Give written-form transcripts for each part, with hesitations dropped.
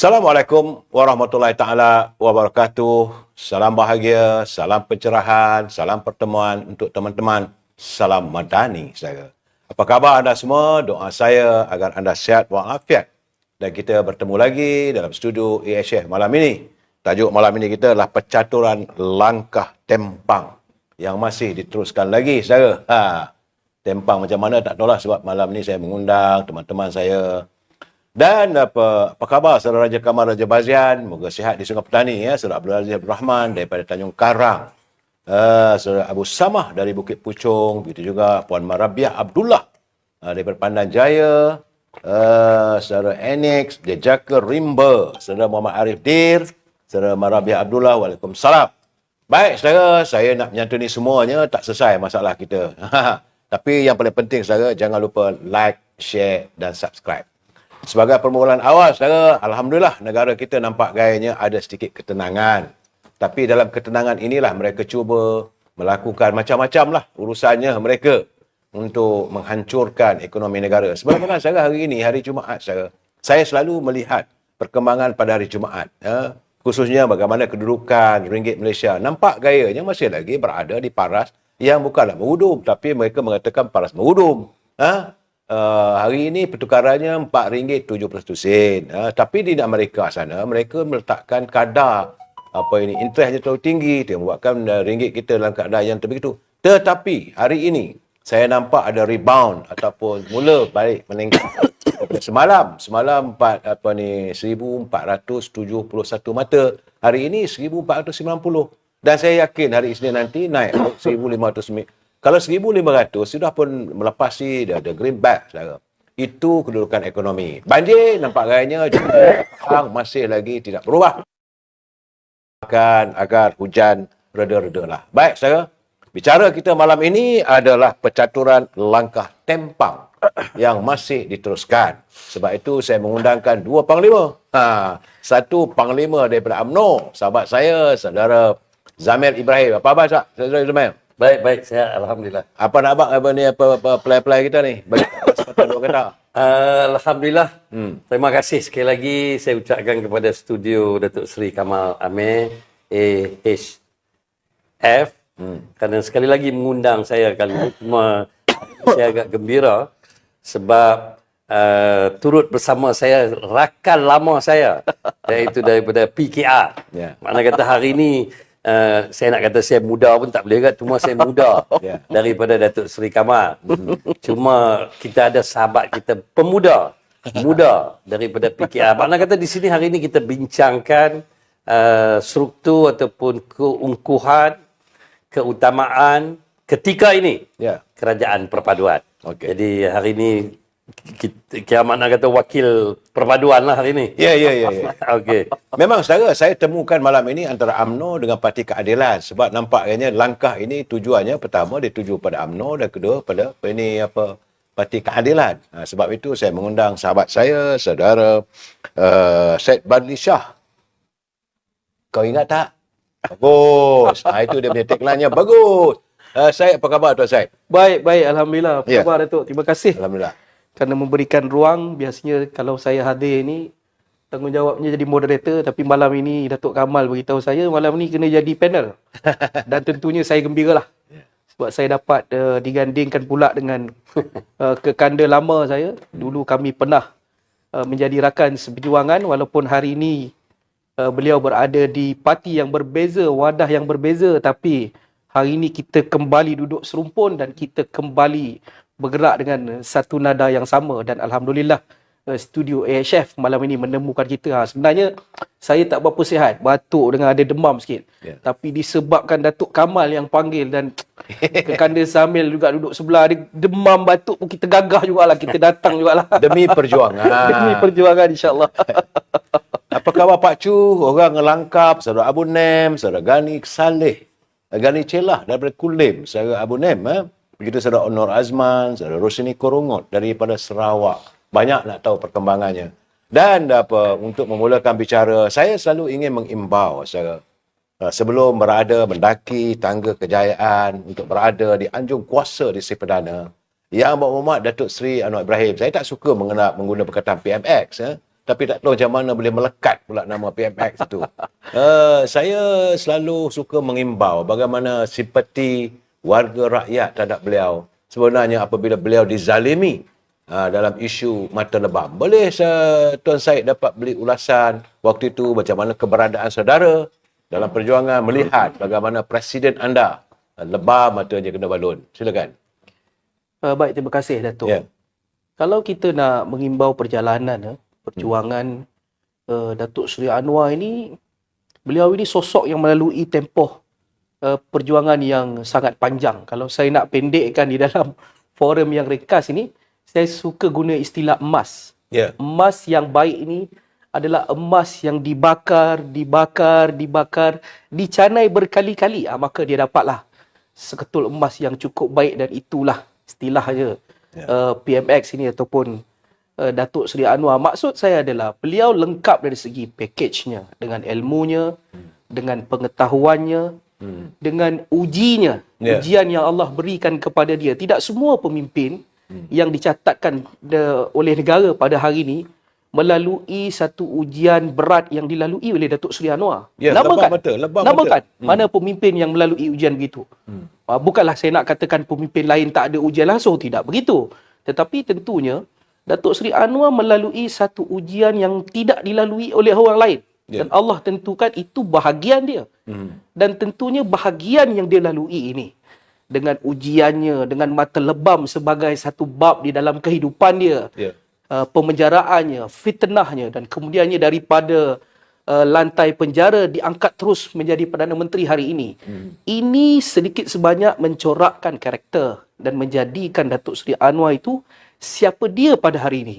Assalamualaikum warahmatullahi taala wabarakatuh. Salam bahagia, salam pencerahan, salam pertemuan untuk teman-teman. Salam madani saya. Apa khabar anda semua? Doa saya agar anda sihat walafiat. Dan kita bertemu lagi dalam studio AHF malam ini. Tajuk malam ini kita adalah percaturan langkah tempang yang masih diteruskan lagi saya. Tempang macam mana tak tahulah, sebab malam ni saya mengundang teman-teman saya. Dan apa khabar Saudara Raja Kamal Raja Bazian? Moga sihat di Sungai Petani ya. Saudara Abdul Aziz Abdul Rahman daripada Tanjung Karang. Saudara Abu Samah dari Bukit Puchong. Begitu juga Puan Marabiah Abdullah daripada Pandan Jaya. Saudara Enix Dejaka Rimba. Saudara Muhammad Arif Dir. Saudara Marabiah Abdullah. Waalaikumsalam. Baik saudara, saya nak menyantuni semuanya. Tak selesai masalah kita. Tapi yang paling penting saudara, jangan lupa like, share dan subscribe. Sebagai permulaan awal, saudara, alhamdulillah negara kita nampak gayanya ada sedikit ketenangan. Tapi dalam ketenangan inilah mereka cuba melakukan macam-macam lah urusannya mereka untuk menghancurkan ekonomi negara. Sebagaimana saudara hari ini, hari Jumaat, saudara, saya selalu melihat perkembangan pada hari Jumaat. Khususnya bagaimana kedudukan ringgit Malaysia. Nampak gayanya masih lagi berada di paras yang bukanlah mengudum, tapi mereka mengatakan paras mengudum. Hari ini pertukarannya RM4.71. Tapi di Amerika sana, mereka meletakkan kadar interestnya terlalu tinggi. Dia membuatkan ringgit kita dalam keadaan yang begitu. Tetapi hari ini, saya nampak ada rebound ataupun mula balik meningkat. Semalam 1,471 mata. Hari ini 1,490. Dan saya yakin hari Isnin nanti naik 1,500. Kalau 1,500 sudah pun melepasi the greenback, saudara. Itu kedudukan ekonomi. Banjir nampak gayanya juga masih lagi tidak berubah. Agar hujan reda-reda lah. Baik, saudara. Bicara kita malam ini adalah percaturan langkah tempang yang masih diteruskan. Sebab itu saya mengundangkan dua panglima. Satu panglima daripada UMNO, sahabat saya, saudara Zamil Ibrahim. Apa khabar, saudara Zamil? Baik, saya alhamdulillah. Apa nak abang apa pelai-pelai kita ni? Bagi sepatah dua kata. Alhamdulillah. Terima kasih sekali lagi saya ucapkan kepada studio Datuk Seri Kamal Amir AHF kerana sekali lagi mengundang saya kali ini. Cuma saya agak gembira sebab turut bersama saya rakan lama saya, iaitu daripada PKR. Makna kata hari ini saya nak kata saya muda pun tak boleh, cuma saya muda daripada Datuk Seri Kamal. Cuma kita ada sahabat kita pemuda, muda daripada PKR. Makna kata di sini hari ini kita bincangkan struktur ataupun keungkuhan, keutamaan ketika ini kerajaan perpaduan. Jadi hari ini kira makna kata wakil perpaduan lah hari ini. Ya. Okey. Memang saudara, saya temukan malam ini antara UMNO dengan Parti Keadilan. Sebab nampaknya langkah ini tujuannya pertama dituju pada UMNO dan kedua pada Parti Keadilan. Sebab itu saya mengundang sahabat saya, saudara Syed Badli Shah. Kau ingat tak? Bagus. Itu dia punya tagline-nya. Bagus. Syed, apa khabar Tuan Syed? Baik. Alhamdulillah. Apa khabar Datuk? Terima kasih. Alhamdulillah. Kerana memberikan ruang. Biasanya kalau saya hadir ni, tanggungjawabnya jadi moderator. Tapi malam ini Datuk Kamal beritahu saya, malam ni kena jadi panel. Dan tentunya saya gembiralah. Sebab saya dapat digandingkan pula dengan kekanda lama saya. Dulu kami pernah menjadi rakan seperjuangan. Walaupun hari ini beliau berada di parti yang berbeza, wadah yang berbeza. Tapi hari ini kita kembali duduk serumpun dan kita kembali bergerak dengan satu nada yang sama. Dan alhamdulillah studio AHF malam ini menemukan kita. Sebenarnya saya tak berapa sihat, batuk dengan ada demam sikit. Tapi disebabkan Datuk Kamal yang panggil dan kekanda Zamil juga duduk sebelah, dia demam batuk pun kita gagah jugalah, kita datang jugalah. Demi perjuangan. Demi perjuangan, insya-Allah. Apa khabar Pak Chu, orang Ngelangkap, saudara Abu Nem, saudara Gani Saleh, Gani Celah daripada Kulim, saudara Abu Nem, begitu saudara Onor Azman, saudara Rosini Korongot daripada Sarawak. Banyak nak tahu perkembangannya. Dan untuk memulakan bicara, saya selalu ingin mengimbau sebelum mendaki tangga kejayaan untuk berada di anjung kuasa di Sri Perdana, Yang Muhammad Datuk Seri Anwar Ibrahim. Saya tak suka menggunakan perkataan PMX. tapi tak tahu macam mana boleh melekat pula nama PMX itu. Saya selalu suka mengimbau bagaimana simpati warga rakyat terhadap beliau. Sebenarnya apabila beliau dizalimi dalam isu mata lebam. Boleh Tuan Syed dapat beri ulasan waktu itu macam mana keberadaan saudara dalam perjuangan melihat bagaimana presiden anda lebam matanya kena balun. Silakan. Baik, terima kasih Datuk. Ya. Kalau kita nak mengimbau perjalanan perjuangan Datuk Seri Anwar ini, beliau ini sosok yang melalui tempoh perjuangan yang sangat panjang. Kalau saya nak pendekkan di dalam forum yang ringkas ini, saya suka guna istilah emas. Ya. Emas yang baik ini adalah emas yang dibakar, dicanai berkali-kali. Maka dia dapatlah seketul emas yang cukup baik, dan itulah istilahnya PMX ini ataupun Datuk Seri Anwar. Maksud saya adalah beliau lengkap dari segi pakejnya, dengan ilmunya, dengan pengetahuannya, dengan ujinya, ujian yang Allah berikan kepada dia. Tidak semua pemimpin yang dicatatkan oleh negara pada hari ini melalui satu ujian berat yang dilalui oleh Datuk Seri Anwar. Ya, namakan mana pemimpin yang melalui ujian begitu. Bukanlah saya nak katakan pemimpin lain tak ada ujian langsung, tidak begitu. Tetapi tentunya Datuk Seri Anwar melalui satu ujian yang tidak dilalui oleh orang lain. Dan Allah tentukan itu bahagian dia. Dan tentunya bahagian yang dia lalui ini, dengan ujiannya, dengan mata lebam sebagai satu bab di dalam kehidupan dia, pemenjaraannya, fitnahnya, dan kemudiannya daripada lantai penjara diangkat terus menjadi Perdana Menteri hari ini. Ini sedikit sebanyak mencorakkan karakter dan menjadikan Datuk Seri Anwar itu siapa dia pada hari ini.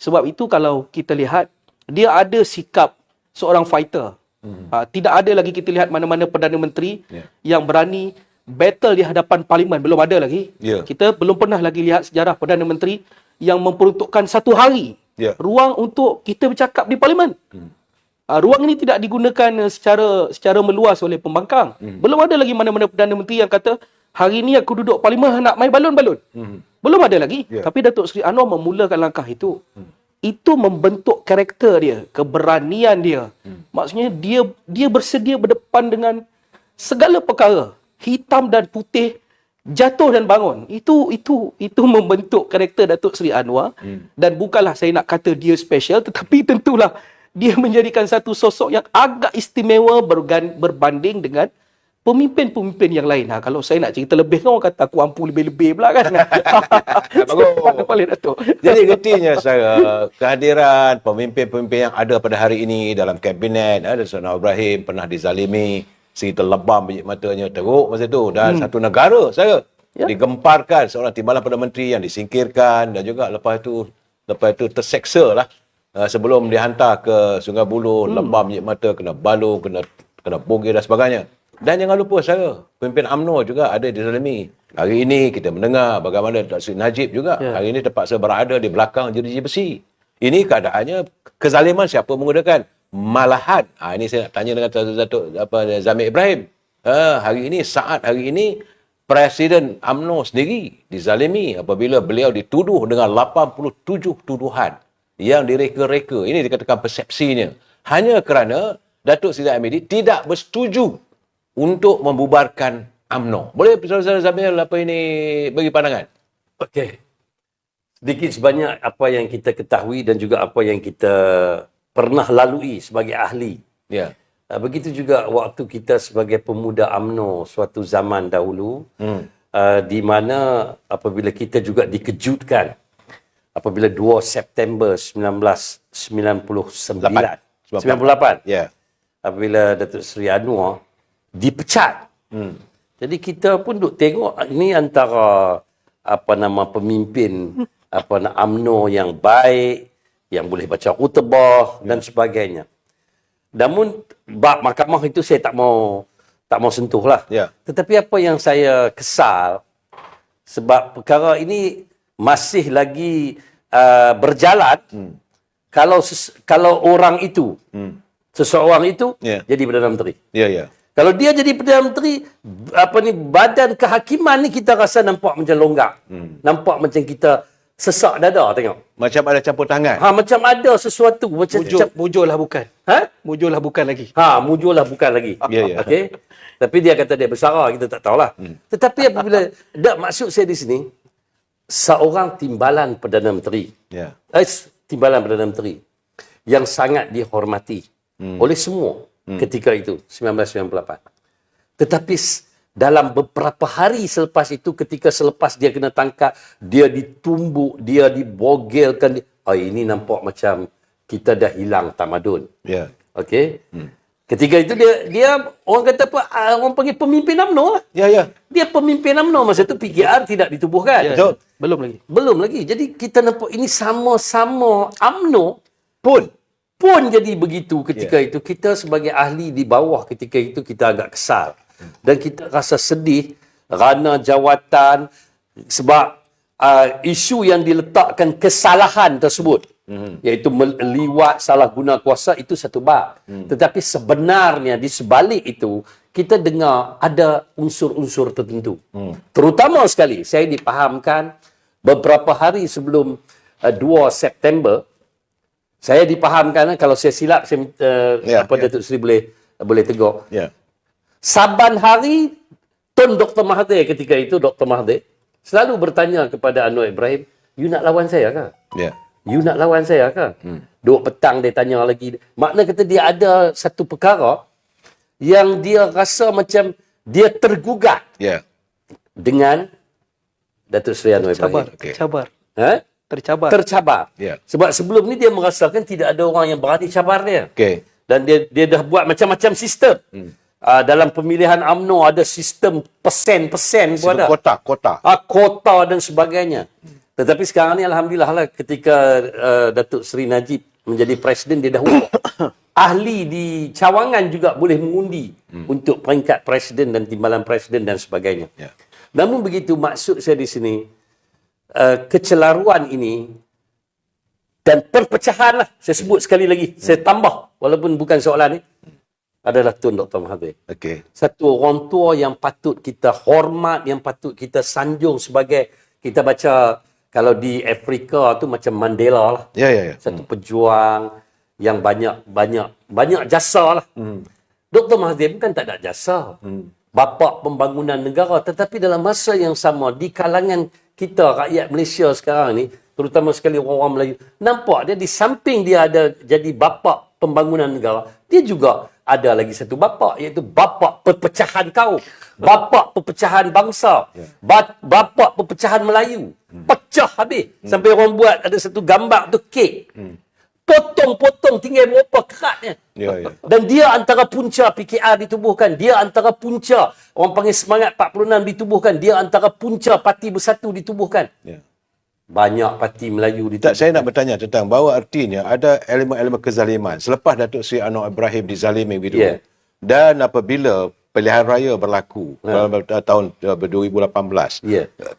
Sebab itu kalau kita lihat, dia ada sikap seorang fighter. Tidak ada lagi kita lihat mana-mana Perdana Menteri yang berani battle di hadapan Parlimen. Belum ada lagi. Kita belum pernah lagi lihat sejarah Perdana Menteri yang memperuntukkan satu hari ruang untuk kita bercakap di Parlimen. Ruang ini tidak digunakan secara meluas oleh pembangkang. Belum ada lagi mana-mana Perdana Menteri yang kata, hari ini aku duduk Parlimen nak main balon-balon. Belum ada lagi. Tapi Datuk Seri Anwar memulakan langkah itu. Itu membentuk karakter dia, keberanian dia. Maksudnya dia bersedia berdepan dengan segala perkara, hitam dan putih, jatuh dan bangun. Itu membentuk karakter Datuk Seri Anwar. Dan bukanlah saya nak kata dia special, tetapi tentulah dia menjadikan satu sosok yang agak istimewa berbanding dengan pemimpin-pemimpin yang lain. Kalau saya nak cerita lebih, kan orang kata aku ampu lebih-lebih pula kan. Jadi getihnya saya, kehadiran pemimpin-pemimpin yang ada pada hari ini dalam kabinet, ada Saudara Ibrahim pernah dizalimi, cerita lebam biji matanya teruk masa itu, dan satu negara saya digemparkan seorang timbalan Perdana Menteri yang disingkirkan, dan juga lepas itu terseksa lah sebelum dihantar ke Sungai Buloh, lebam biji mata, kena balung, kena bogey dan sebagainya. Dan jangan lupa saya, pemimpin UMNO juga ada dizalimi. Hari ini kita mendengar bagaimana Dr. Sri Najib juga hari ini terpaksa berada di belakang jeruji besi. Ini keadaannya kezaliman siapa menggunakan? Malahan, ini saya nak tanya dengan Datuk Zamir Ibrahim. Hari ini Presiden UMNO sendiri dizalimi apabila beliau dituduh dengan 87 tuduhan yang direka-reka. Ini dikatakan persepsinya. Hanya kerana Datuk Seri Hamidi tidak bersetuju untuk membubarkan UMNO. Boleh Saudara Zamir apa ini bagi pandangan? Okey. Sedikit sebanyak apa yang kita ketahui dan juga apa yang kita pernah lalui sebagai ahli. Begitu juga waktu kita sebagai pemuda UMNO suatu zaman dahulu, di mana apabila kita juga dikejutkan apabila 2 September 1998 apabila Datuk Seri Anwar dipecat. Jadi kita pun duk tengok ini antara pemimpin UMNO yang baik, yang boleh baca khutbah dan sebagainya. Namun bab mahkamah itu saya tak mau sentuh lah. Tetapi apa yang saya kesal, sebab perkara ini masih lagi berjalan, kalau orang itu, seseorang itu jadi Perdana Menteri. Kalau dia jadi Perdana Menteri, badan kehakiman ni kita rasa nampak macam longgar. Nampak macam kita sesak dada tengok. Macam ada campur tangan. Macam ada sesuatu macam Mujur lah bukan. Mujur lah bukan lagi. mujur lah bukan lagi. Ya. Okey. Tapi dia kata dia bersara, kita tak tahulah. Tetapi apabila maksud saya di sini seorang timbalan Perdana Menteri. Ya. Timbalan Perdana Menteri yang sangat dihormati oleh semua ketika itu 1998. Tetapi dalam beberapa hari selepas itu, ketika selepas dia kena tangkap, dia ditumbuk, dia dibogelkan. Ini nampak macam kita dah hilang tamadun. Ya. Okey. Ketika itu dia orang kata apa? Orang panggil pemimpin UMNO lah. Ya. Dia pemimpin UMNO masa itu, PKR tidak ditubuhkan. Betul. Belum lagi. Jadi kita nampak ini sama-sama UMNO Pun jadi begitu ketika itu. Kita sebagai ahli di bawah ketika itu kita agak kesal. Dan kita rasa sedih kerana jawatan sebab isu yang diletakkan kesalahan tersebut. Iaitu meliwat salah guna kuasa itu satu bab. Tetapi sebenarnya di sebalik itu kita dengar ada unsur-unsur tertentu. Terutama sekali saya dipahamkan beberapa hari sebelum 2 September saya dipahamkan, kalau saya silap saya Datuk Seri boleh tegur. ya. Saban hari Tun Dr. Mahathir ketika itu, Dr. Mahathir selalu bertanya kepada Anwar Ibrahim, "You nak lawan saya ke? Ya. You nak lawan saya ke?" Duk petang dia tanya lagi. Makna kata dia ada satu perkara yang dia rasa macam dia tergugat Ya. dengan Datuk Seri Anwar Ibrahim. Tercabar. Tercabar. Ya. Sebab sebelum ni dia merasakan tidak ada orang yang berani cabar dia. Okey. Dan dia dah buat macam-macam sistem. Dalam pemilihan UMNO ada sistem persen-persen pun ada. Kota dan sebagainya. Tetapi sekarang ni alhamdulillah lah, ketika Datuk Seri Najib menjadi presiden, dia dah ubah. Ahli di cawangan juga boleh mengundi untuk peringkat presiden dan timbalan presiden dan sebagainya. Ya. Namun begitu, maksud saya di sini kecelaruan ini dan perpecahan lah, saya sebut sekali lagi, saya tambah walaupun bukan soalan ni, adalah Tun Dr. Mahathir. Okey. Satu orang tua yang patut kita hormat, yang patut kita sanjung sebagai, kita baca kalau di Afrika tu macam Mandela lah. Ya. Satu pejuang yang banyak jasa lah. Dr. Mahathir bukan tak ada jasa. Bapa pembangunan negara, tetapi dalam masa yang sama di kalangan kita rakyat Malaysia sekarang ni, terutama sekali orang-orang Melayu, nampak dia di samping dia ada jadi bapa pembangunan negara, dia juga ada lagi satu bapa, iaitu bapa perpecahan kaum, bapa perpecahan bangsa, bapa perpecahan Melayu. Pecah habis. Sampai orang buat ada satu gambar tu kek. Potong-potong tinggal berapa keratnya. Ya. Dan dia antara punca PKR ditubuhkan. Dia antara punca orang panggil semangat 46 ditubuhkan. Dia antara punca Parti Bersatu ditubuhkan. Ya. Banyak parti Melayu ditubuhkan. Tak, saya nak bertanya tentang bahawa artinya ada elemen-elemen kezaliman selepas Datuk Seri Anwar Ibrahim dizalimi begitu. Ya. Dan apabila pilihan raya berlaku tahun 2018,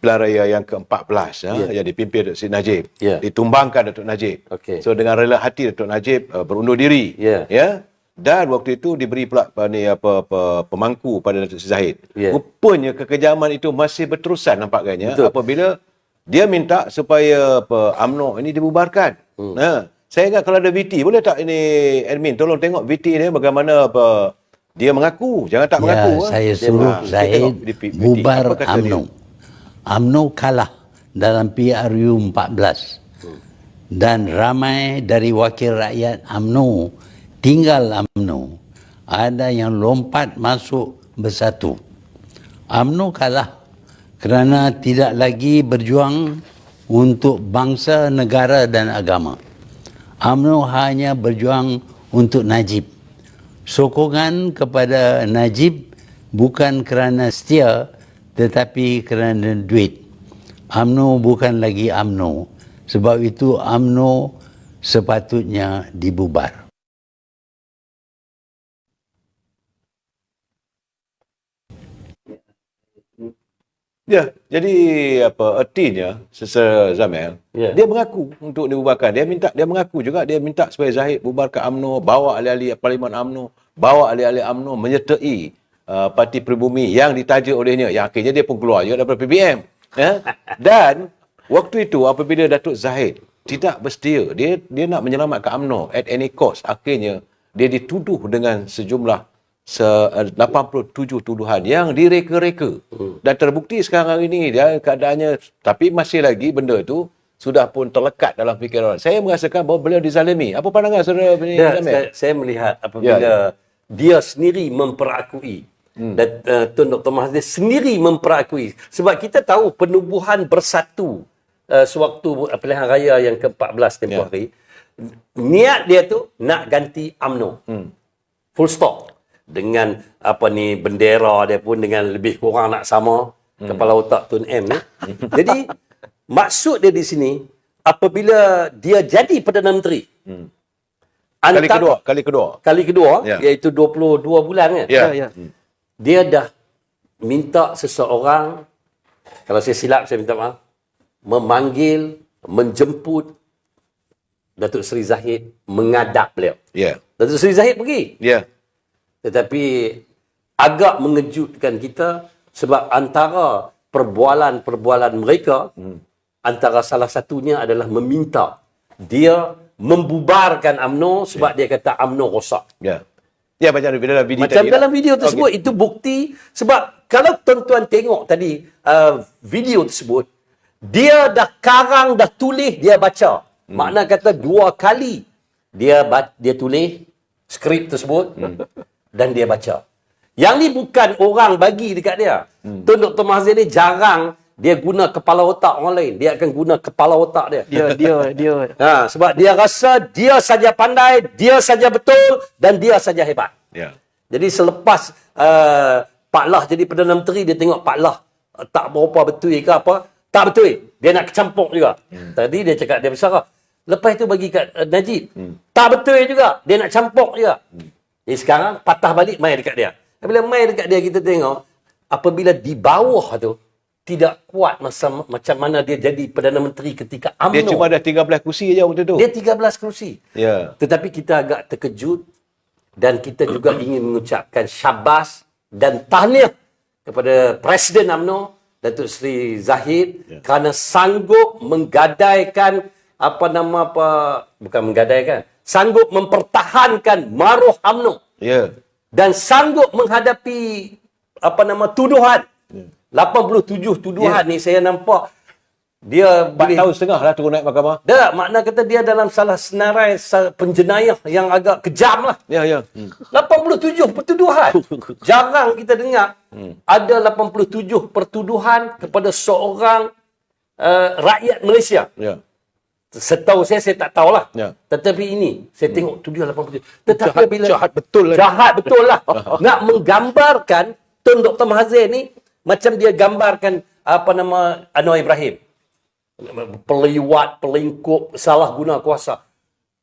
pilihan raya yang ke-14 yang dipimpin Datuk Seri Najib, ditumbangkan Datuk Najib. So dengan rela hati Datuk Najib berundur diri. Ya. Dan waktu itu diberi pula pemangku pada Datuk Seri Zahid. Rupanya kekejaman itu masih berterusan nampaknya apabila dia minta supaya UMNO ini dibubarkan. Saya ingat kalau ada VT, boleh tak ini admin tolong tengok VT ni bagaimana dia mengaku, jangan tak mengaku. Saya suruh Zahid bubar UMNO. UMNO kalah dalam PRU 14. Dan ramai dari wakil rakyat UMNO tinggal UMNO. Ada yang lompat masuk Bersatu. UMNO kalah kerana tidak lagi berjuang untuk bangsa, negara dan agama. UMNO hanya berjuang untuk Najib. Sokongan kepada Najib bukan kerana setia tetapi kerana duit. UMNO bukan lagi UMNO. Sebab itu UMNO sepatutnya dibubar. Ya, jadi artinya Sir Zamel, dia mengaku untuk dibubarkan. Dia mengaku juga dia minta supaya Zahid bubarkan UMNO, bawa ahli-ahli Parlimen UMNO, bawa ahli-ahli UMNO menyertai Parti Pribumi yang ditaja olehnya. Yang akhirnya dia pun keluar juga daripada PBM. Dan Waktu itu apabila Datuk Zahid tidak bersedia, dia nak menyelamatkan UMNO at any cost, akhirnya dia dituduh dengan sejumlah 87 tuduhan yang direka-reka. Dan terbukti sekarang hari ini dia keadaannya, tapi masih lagi benda tu sudah pun terlekat dalam fikiran orang. Saya merasakan bahawa beliau dizalimi. Apa pandangan saudara ni? Saya melihat apabila dia sendiri memperakui dan Tun Dr. Mahathir sendiri memperakui, sebab kita tahu penubuhan bersatu sewaktu pilihan raya yang ke-14 tempoh hari, niat dia tu nak ganti UMNO. Full stop. Dengan bendera dia pun dengan lebih kurang nak sama kepala otak Tun M ni. Jadi maksud dia di sini apabila dia jadi Perdana Menteri. Kali kedua iaitu 22 bulan kan. Dia dah minta seseorang, kalau saya silap saya minta maaf, memanggil, menjemput Datuk Seri Zahid menghadap beliau. Datuk Seri Zahid pergi. Tetapi agak mengejutkan kita sebab antara perbualan-perbualan mereka, antara salah satunya adalah meminta dia membubarkan UMNO sebab dia kata UMNO rosak. Macam dalam video macam tadi dalam video tersebut, itu bukti. Sebab kalau tuan-tuan tengok tadi video tersebut, dia dah karang, dah tulis, dia baca. Makna kata 2 kali dia tulis skrip tersebut dan dia baca. Yang ni bukan orang bagi dekat dia. Tun Dr. Mahathir ni jarang dia guna kepala otak orang lain. Dia akan guna kepala otak dia. Dia. Sebab dia rasa dia saja pandai, dia saja betul dan dia saja hebat. Jadi selepas Pak Lah jadi Perdana Menteri, dia tengok Pak Lah tak berapa betul ke apa. Tak betul. Dia nak kecampuk juga. Tadi dia cakap dia besar. Lepas tu bagi kat Najib. Tak betul juga. Dia nak campuk juga. Jadi sekarang patah balik mai dekat dia. Bila mai dekat dia, kita tengok apabila di bawah tu tidak kuat macam mana dia jadi Perdana Menteri ketika UMNO. Dia cuma ada 13 kursi aja waktu tu. Dia 13 kursi. Tetapi kita agak terkejut dan kita juga ingin mengucapkan syabas dan tahniah kepada Presiden UMNO Datuk Seri Zahid kerana sanggup menggadaikan bukan menggadaikan, sanggup mempertahankan maruh UMNO. Dan sanggup menghadapi tuduhan. 87 tuduhan ni saya nampak dia 4 tahun setengah lah turun naik mahkamah. Dah, makna kata dia dalam salah senarai penjenayah yang agak kejam lah. 87 pertuduhan. Jarang kita dengar ada 87 pertuduhan kepada seorang rakyat Malaysia. Setahu saya tak tahulah. Tetapi ini, saya tengok tuduhan 87. Tetapi jahat betul lah. Jahat betul lah. Nak menggambarkan Tun Dr. Mahathir ni, macam dia gambarkan Anwar Ibrahim. Peliwat, pelingkup, salah guna kuasa.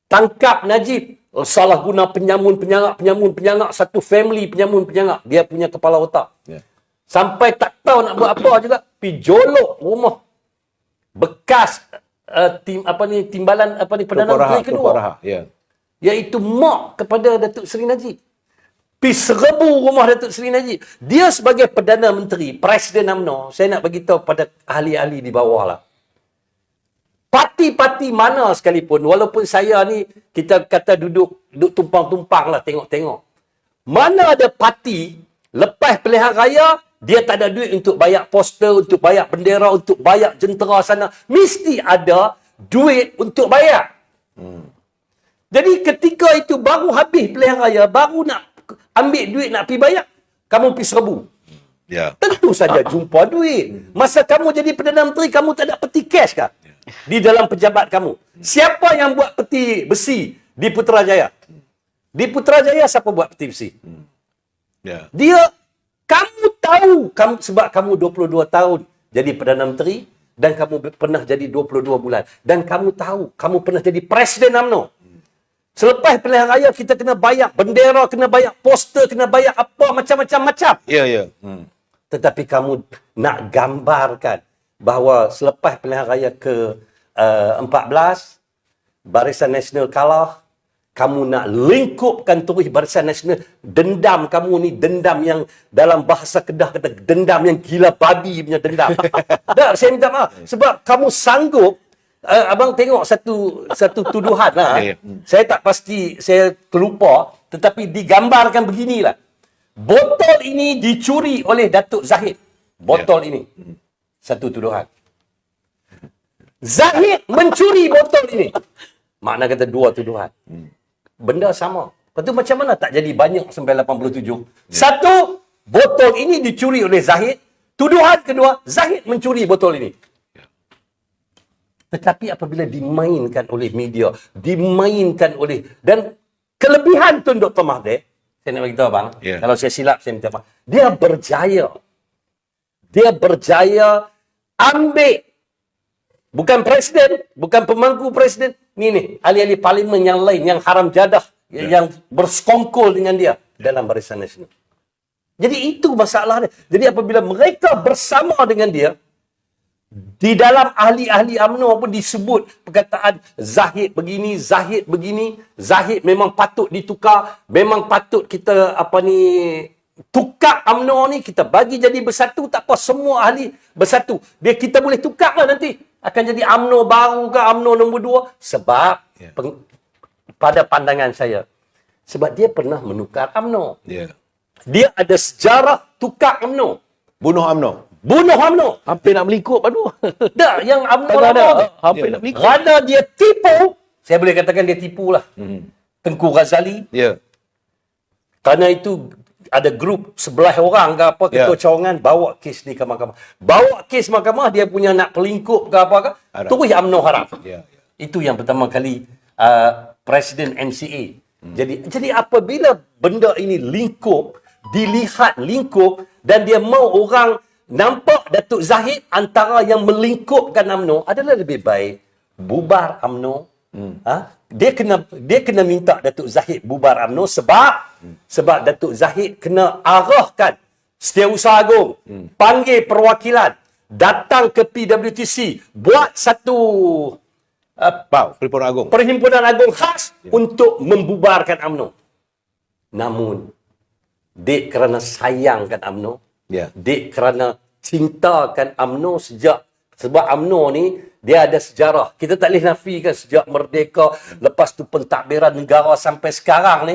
Tangkap Najib, salah guna penyanggak, satu family penyanggak. Dia punya kepala otak. Sampai tak tahu nak buat apa juga. Pergi jolok rumah bekas timbalan Perdana Menteri kedua. Iaitu mak kepada Datuk Seri Najib. Pergi serbu rumah Datuk Seri Najib. Dia sebagai Perdana Menteri, Presiden UMNO, saya nak bagi tahu pada ahli-ahli di bawah lah. Parti-parti mana sekalipun, walaupun saya ni, kita kata duduk tumpang-tumpang lah, tengok-tengok. Mana ada parti, lepas pilihan raya, dia tak ada duit untuk bayar poster, untuk bayar bendera, untuk bayar jentera sana. Mesti ada duit untuk bayar. Jadi ketika itu baru habis pilihan raya, baru nak ambil duit nak pergi bayar, kamu pergi serbu. Tentu saja jumpa duit. Masa kamu jadi Perdana Menteri, kamu tak ada peti cash kah? Di dalam pejabat kamu. Siapa yang buat peti besi di Putrajaya? Di Putrajaya siapa buat peti besi? Dia, kamu tahu, sebab kamu 22 tahun jadi Perdana Menteri dan kamu pernah jadi 22 bulan. Dan kamu tahu, kamu pernah jadi Presiden UMNO. Selepas pilihan raya, kita kena bayar bendera, kena bayar poster, kena bayar apa, macam-macam. Tetapi kamu nak gambarkan bahawa selepas pilihan raya ke-14, Barisan Nasional kalah, kamu nak lingkupkan terus Barisan Nasional, dendam kamu ni dendam yang dalam bahasa Kedah kata dendam yang gila babi punya dendam. Tak, saya minta maaf sebab kamu sanggup. Abang tengok satu tuduhan lah. Saya tak pasti, saya terlupa, tetapi digambarkan beginilah. Botol ini dicuri oleh Datuk Zahid. Botol ini. Satu tuduhan. Zahid mencuri botol ini. Makna kata dua tuduhan. Benda sama. Lepas tu macam mana tak jadi banyak sampai 87? Satu, botol ini dicuri oleh Zahid. Tuduhan kedua, Zahid mencuri botol ini. Tetapi apabila dimainkan oleh media, dimainkan oleh, dan kelebihan Tun Dr. Mahathir, saya nak beritahu abang, kalau saya silap saya minta maaf. Dia berjaya. Dia berjaya ambil bukan presiden, bukan pemangku presiden. Ni, ahli-ahli parlimen yang lain, yang haram jadah, yang bersekongkol dengan dia dalam Barisan Nasional. Jadi itu masalahnya. Jadi apabila mereka bersama dengan dia, di dalam ahli-ahli UMNO pun disebut perkataan Zahid begini, Zahid begini, Zahid memang patut ditukar, memang patut kita tukar UMNO ni, kita bagi jadi bersatu, tak apa, semua ahli bersatu. Kita boleh tukar lah nanti. Akan jadi UMNO baru ke UMNO nombor 2. Sebab, pada pandangan saya, sebab dia pernah menukar UMNO. Dia ada sejarah tukar UMNO. Bunuh UMNO. Bunuh UMNO. Hampir nak melingkup padu. Tak, yang UMNO lama. Hampir nak melingkup. Kerana dia tipu, saya boleh katakan dia tipu lah. Tengku Ghazali. Kerana itu ada grup 11 orang ke apa, ketua cawangan, bawa kes ni ke mahkamah. Bawa kes mahkamah, dia punya nak pelingkup ke apa ke, terus UMNO haram. Itu yang pertama kali Presiden MCA. Jadi apabila benda ini lingkup, dilihat lingkup, dan dia mau orang nampak Datuk Zahid antara yang melingkupkan UMNO, adalah lebih baik bubar UMNO. Dia kena minta Datuk Zahid bubar UMNO sebab Datuk Zahid kena arahkan Setiausaha Agung, panggil perwakilan, datang ke PWTC, buat satu Perhimpunan Agung khas untuk membubarkan UMNO. Namun dek kerana sayangkan UMNO, dek kerana cintakan UMNO sebab UMNO ni dia ada sejarah. Kita tak boleh nafikan sejak merdeka, lepas tu pentadbiran negara sampai sekarang ni,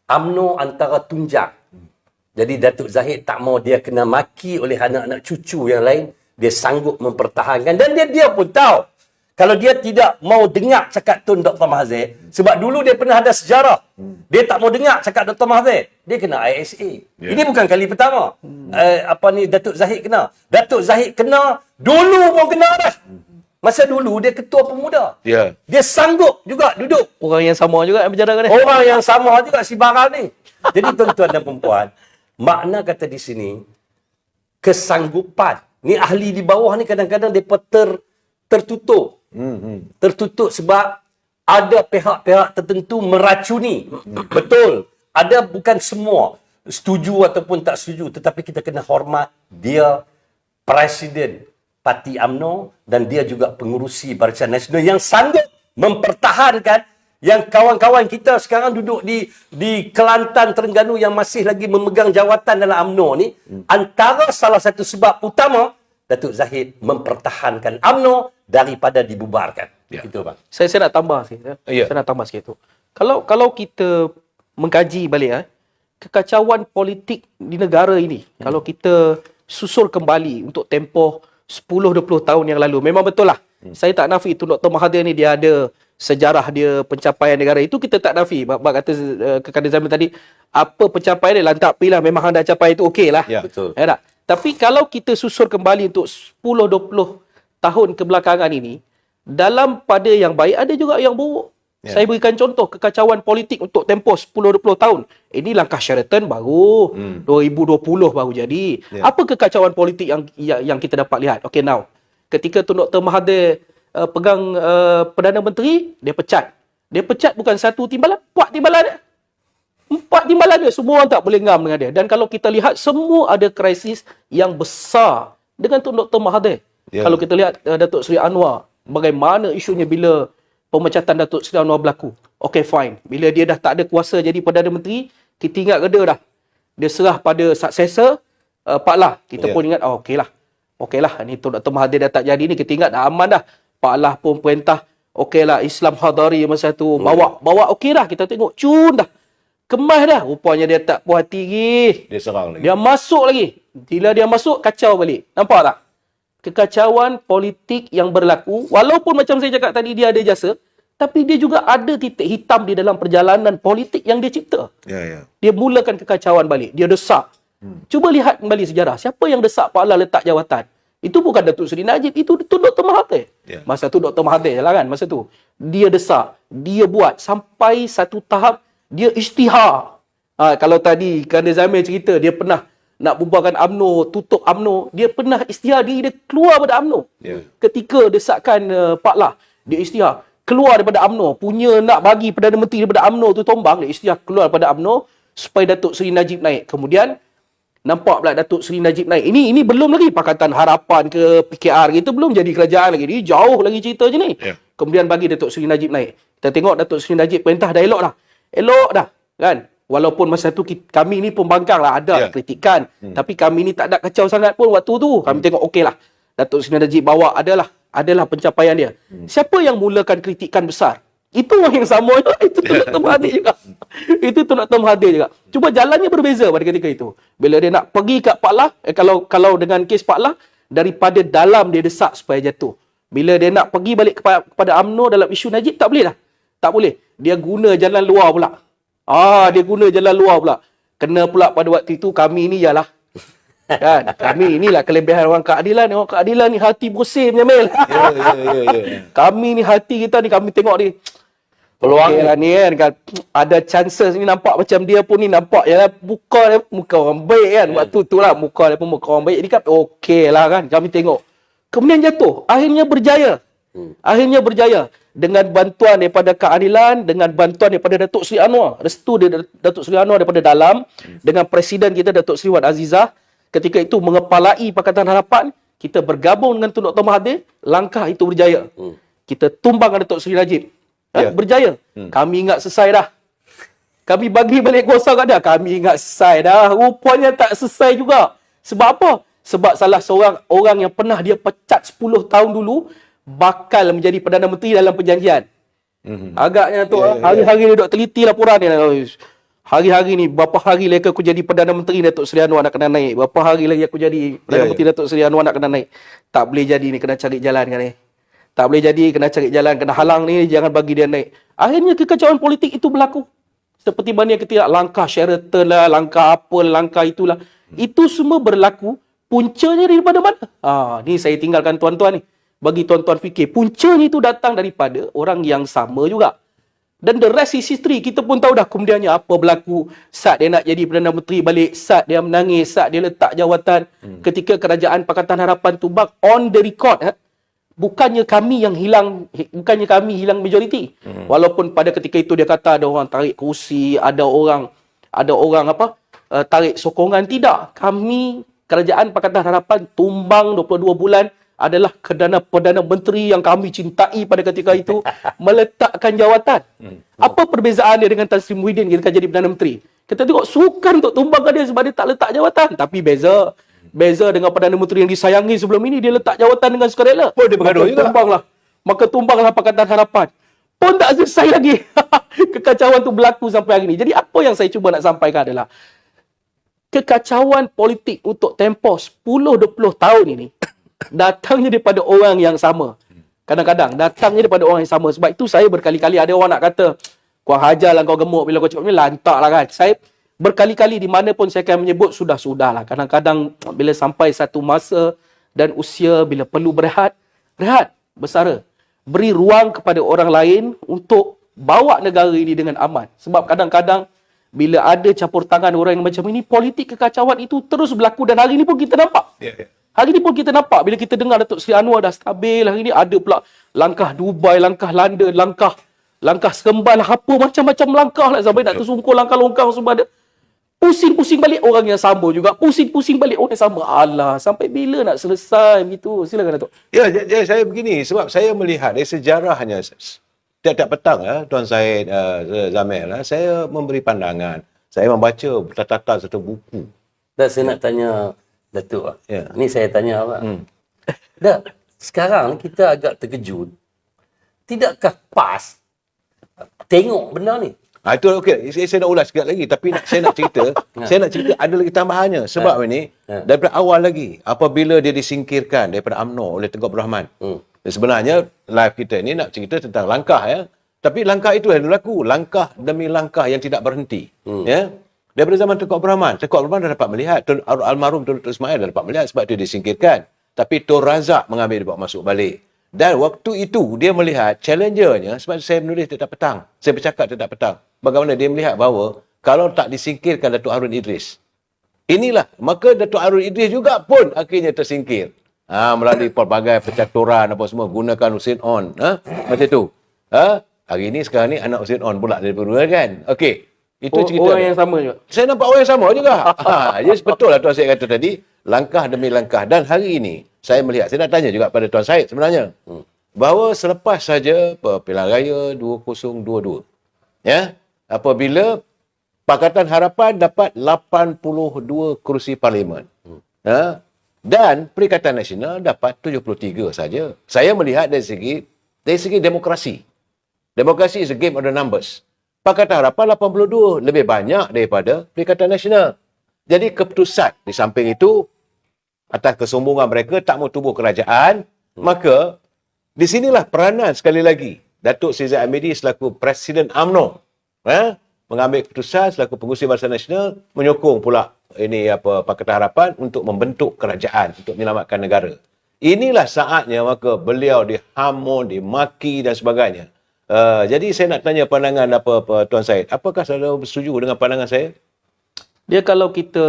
UMNO antara tunjang. Jadi Datuk Zahid tak mau dia kena maki oleh anak-anak cucu yang lain, dia sanggup mempertahankan. Dan dia pun tahu, kalau dia tidak mau dengar cakap Tun Dr. Mahathir, sebab dulu dia pernah ada sejarah, dia tak mau dengar cakap Dr. Mahathir, dia kena ISA. Ini bukan kali pertama. Datuk Zahid kena. Datuk Zahid kena, dulu pun kena dah. Masa dulu dia ketua pemuda. Dia sanggup juga duduk. Orang yang sama juga yang berjalan ni. Orang yang sama juga si Baral ni. Jadi tuan-tuan dan perempuan, makna kata di sini, kesanggupan. Ni ahli di bawah ni kadang-kadang mereka tertutup. Tertutup sebab ada pihak-pihak tertentu meracuni. Betul. Ada bukan semua setuju ataupun tak setuju. Tetapi kita kena hormat dia Presiden Parti UMNO dan dia juga pengurusi Barisan Nasional yang sanggup mempertahankan yang kawan-kawan kita sekarang duduk di Kelantan, Terengganu yang masih lagi memegang jawatan dalam UMNO ni. Antara salah satu sebab utama Datuk Zahid mempertahankan UMNO daripada dibubarkan. Itu bang. Saya nak tambah sikit. Saya nak tambah sikit tu. Kalau kita mengkaji balik kekacauan politik di negara ini, kalau kita susul kembali untuk tempoh 10-20 tahun yang lalu, memang betul lah. Saya tak nafi itu Dr. Mahathir ni dia ada sejarah dia pencapaian negara. Itu kita tak nafi. Bab kata Kekadar Zaman tadi, apa pencapaian dia, lantak pilih memang anda capai itu okey lah. Betul. Tak? Tapi kalau kita susul kembali untuk 10-20 tahun kebelakangan ini, dalam pada yang baik ada juga yang buruk. Saya berikan contoh kekacauan politik untuk tempoh 10-20 tahun. Ini langkah Sheraton baru 2020 baru jadi. Apa kekacauan politik yang kita dapat lihat? Okay, now ketika Tun Dr. Mahathir pegang Perdana Menteri, dia pecat. Dia pecat bukan satu timbalan, 4 timbalan dia. 4 timbalan dia, semua orang tak boleh ngam dengan dia. Dan kalau kita lihat, semua ada krisis yang besar dengan Tun Dr. Mahathir. Kalau kita lihat Datuk Seri Anwar, bagaimana isunya bila pemecatan Datuk Seri Anwar berlaku. Okay, fine. Bila dia dah tak ada kuasa jadi Perdana Menteri, kita ingat reda dah. Dia serah pada successor, Pak Lah. Kita pun ingat, okey lah, ni Tun Dr. Mahathir dah tak jadi ni, kita ingat dah aman dah. Pak Lah pun perintah, okey lah, Islam Hadari masa tu, bawa okey dah, kita tengok, cun dah. Kemas dah, rupanya dia tak puas hati lagi. Dia serang lagi. Dia masuk lagi. Bila dia masuk, kacau balik. Nampak tak? Kekacauan politik yang berlaku, walaupun macam saya cakap tadi, dia ada jasa, tapi dia juga ada titik hitam di dalam perjalanan politik yang dia cipta. Ya. Dia mulakan kekacauan balik. Dia desak. Cuba lihat kembali sejarah. Siapa yang desak Pak Lah letak jawatan? Itu bukan Datuk Seri Najib. Itu Dr. Mahathir. Ya. Masa tu Dr. Mahathir lah kan. Masa tu. Dia desak. Dia buat. Sampai satu tahap, dia isytihar. Kalau tadi Kanda Zamir cerita, dia pernah nak bubarkan UMNO, tutup UMNO. Dia pernah isytihar diri dia keluar pada UMNO. Ya. Ketika desakan Pak Lah, dia isytihar keluar daripada UMNO. Punya nak bagi Perdana Menteri daripada UMNO tu tombang. Dia isytihar keluar daripada UMNO supaya Datuk Seri Najib naik. Kemudian nampak pula Datuk Seri Najib naik. Ini belum lagi Pakatan Harapan ke PKR itu belum jadi kerajaan lagi. Ini jauh lagi cerita je ni. Yeah. Kemudian bagi Datuk Seri Najib naik. Kita tengok Datuk Seri Najib perintah dah elok dah. Elok dah. Kan? Walaupun masa tu kami ni pembangkang lah. Ada kritikan. Tapi kami ni tak ada kacau sangat pun waktu tu. Kami tengok okey lah. Datuk Seri Najib bawa adalah pencapaian dia. Siapa yang mulakan kritikan besar? Itu orang yang sama juga. Itu Tun Dr. Mahathir juga. Itu Tun Dr. Mahathir juga. Cuma jalannya berbeza pada ketika itu. Bila dia nak pergi kat Pak Lah, kalau dengan kes Pak Lah, daripada dalam dia desak supaya jatuh. Bila dia nak pergi balik kepada UMNO dalam isu Najib, tak boleh lah. Tak boleh. Dia guna jalan luar pula. Dia guna jalan luar pula. Kena pula pada waktu itu, kami ni ialah kan, kami inilah kelebihan orang keadilan. Orang keadilan ni hati bersih punya Mel. Ya. Kami ni hati kita ni, kami tengok ni peluang lah ni kan, ada chances ni, nampak macam dia pun ni nampak ya muka orang baik kan. Waktu tu lah muka dia pun muka orang baik. Jadi kan okey lah kan, kami tengok. Kemudian jatuh, akhirnya berjaya dengan bantuan daripada keadilan, dengan bantuan daripada Datuk Seri Anwar, restu Datuk Seri Anwar daripada dalam, dengan Presiden kita Datuk Seri Wan Azizah ketika itu mengepalai Pakatan Harapan. Kita bergabung dengan Tun Dr. Mahathir, langkah itu berjaya. Kita tumbangkan Datuk Seri Najib. Berjaya. Kami ingat selesai dah. Kami bagi balik kuasa kat dia. Kami ingat selesai dah. Rupanya tak selesai juga. Sebab apa? Sebab salah seorang orang yang pernah dia pecat 10 tahun dulu bakal menjadi Perdana Menteri dalam perjanjian. Agaknya tu hari-hari dia duk teliti laporan dia. Hari-hari ni, berapa hari lagi aku jadi Perdana Menteri Datuk Seri Anwar nak kena naik. Berapa hari lagi aku jadi Perdana Menteri Datuk Seri Anwar nak kena naik. Tak boleh jadi ni, kena cari jalan kan ni. Tak boleh jadi, kena cari jalan, kena halang ni, jangan bagi dia naik. Akhirnya kekacauan politik itu berlaku. Seperti mana kita langkah Sheraton lah, langkah apa, langkah itulah. Itu semua berlaku. Puncanya daripada mana? Ni saya tinggalkan tuan-tuan ni. Bagi tuan-tuan fikir, puncanya itu datang daripada orang yang sama juga. Dan the rest is history. Kita pun tahu dah kemudiannya apa berlaku. Saat dia nak jadi Perdana Menteri balik, saat dia menangis, saat dia letak jawatan. Ketika kerajaan Pakatan Harapan tumbang, on the record, bukannya kami hilang majoriti. Walaupun pada ketika itu dia kata ada orang tarik kursi, ada orang tarik sokongan. Tidak. Kami, kerajaan Pakatan Harapan tumbang 22 bulan adalah Perdana Menteri yang kami cintai pada ketika itu meletakkan jawatan. Apa perbezaan dia dengan Tan Sri Muhyiddin ketika jadi Perdana Menteri? Kita tengok sukan untuk tumbangkan dia sebab dia tak letak jawatan. Tapi beza dengan Perdana Menteri yang disayangi sebelum ini, dia letak jawatan dengan sukarela. Oh, dia bergaduh juga. Maka tumbanglah Pakatan Harapan. Pun tak selesai lagi. Kekacauan tu berlaku sampai hari ini. Jadi apa yang saya cuba nak sampaikan adalah kekacauan politik untuk tempoh 10-20 tahun ini datangnya daripada orang yang sama. Kadang-kadang datangnya daripada orang yang sama. Sebab itu saya berkali-kali, ada orang nak kata, kau hajarlah kau gemuk bila kau cakap ni, lantak lah kan. Saya berkali-kali di mana pun saya akan menyebut sudah-sudahlah. Kadang-kadang bila sampai satu masa dan usia, bila perlu berehat, bersara. Beri ruang kepada orang lain untuk bawa negara ini dengan aman. Sebab kadang-kadang bila ada campur tangan orang yang macam ini, politik kekacauan itu terus berlaku dan hari ini pun kita nampak. Hari ini pun kita nampak bila kita dengar Datuk Seri Anwar dah stabil, hari ini ada pula langkah Dubai, langkah London, langkah Seremban, apa macam-macam langkah lah sampai nak tersungkur langkah longkang semua ada. Pusing-pusing balik orang yang sama juga. Pusing-pusing balik orang yang sama. Alah, sampai bila nak selesai begitu? Silakan Datuk. Ya, saya begini sebab saya melihat sejarahnya tiap-tiap petang Tuan Syed Zamir, saya memberi pandangan. Saya membaca bertatatan satu buku. Dan saya nak tanya Datuk. Ya. Ni saya tanya awak. Dah, sekarang kita agak terkejut. Tidakkah pas tengok benda ni? Itu okey. Saya nak ulas sikit lagi, tapi saya nak cerita ada lagi tambahannya sebab ini daripada awal lagi apabila dia disingkirkan daripada UMNO oleh Tengku Abdul Rahman. Sebenarnya live kita ini nak cerita tentang langkah tapi langkah itu yang berlaku, langkah demi langkah yang tidak berhenti. Ya. Daripada zaman Tengku Abdul Rahman dah dapat melihat, almarhum Tun Dr. Ismail dah dapat melihat sebab itu disingkirkan. Tapi Tun Razak mengambil dia bawa masuk balik. Dan waktu itu dia melihat challengernya, sebab saya menulis tiap petang, saya bercakap tiap petang, bagaimana dia melihat bahawa kalau tak disingkirkan Datuk Harun Idris, maka Datuk Harun Idris juga pun akhirnya tersingkir. Melalui pelbagai percaturan apa semua, gunakan Hussein On. Macam tu. Hari ni sekarang ni anak Hussein On pula dari Perua kan. Okey. Itu cerita. Orang yang sama juga. Saya nampak orang yang sama juga. Yes, betul lah Tuan Syed kata tadi. Langkah demi langkah. Dan hari ini, saya melihat, saya nak tanya juga pada Tuan Syed sebenarnya. Bahawa selepas saja pilihan raya 2022. Apabila Pakatan Harapan dapat 82 kerusi parlimen. Dan Perikatan Nasional dapat 73 saja. Saya melihat dari segi demokrasi. Demokrasi is a game of the numbers. Pakatan Harapan 82, lebih banyak daripada Perikatan Nasional. Jadi keputusan di samping itu, atas kesombongan mereka tak mau tubuh kerajaan, maka di sinilah peranan sekali lagi Datuk Seri Zahid Hamidi selaku Presiden UMNO mengambil keputusan selaku pengurusi Barisan Nasional, menyokong pula Pakatan Harapan untuk membentuk kerajaan untuk menyelamatkan negara. Inilah saatnya maka beliau dihamun, dimaki dan sebagainya. Jadi saya nak tanya pandangan Tuan Syed. Apakah saudara bersetuju dengan pandangan saya? Dia kalau kita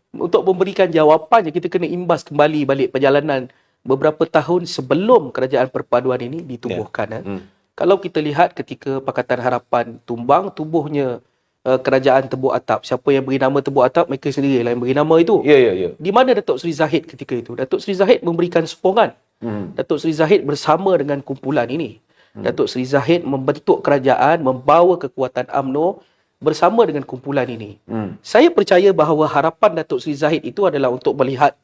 untuk memberikan jawapan, kita kena imbas kembali balik perjalanan beberapa tahun sebelum kerajaan perpaduan ini ditubuhkan. Kalau kita lihat ketika Pakatan Harapan tumbang, tubuhnya kerajaan Tebuk Atap. Siapa yang beri nama Tebuk Atap, mereka sendirilah yang beri nama itu. Ya. Di mana Datuk Seri Zahid ketika itu? Datuk Seri Zahid memberikan sokongan. Datuk Seri Zahid bersama dengan kumpulan ini. Datuk Seri Zahid membentuk kerajaan, membawa kekuatan UMNO bersama dengan kumpulan ini. Saya percaya bahawa harapan Datuk Seri Zahid itu adalah untuk melihat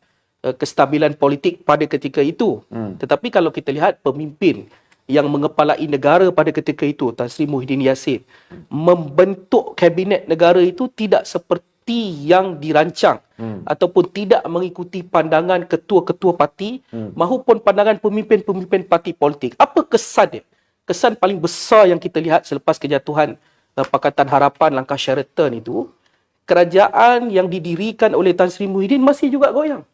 kestabilan politik pada ketika itu. Tetapi kalau kita lihat pemimpin yang mengepalai negara pada ketika itu, Tan Sri Muhyiddin Yassin, membentuk kabinet negara itu tidak seperti yang dirancang ataupun tidak mengikuti pandangan ketua-ketua parti maupun pandangan pemimpin-pemimpin parti politik. Apa kesan dia? Kesan paling besar yang kita lihat selepas kejatuhan Pakatan Harapan langkah Sheraton itu, kerajaan yang didirikan oleh Tan Sri Muhyiddin masih juga goyang.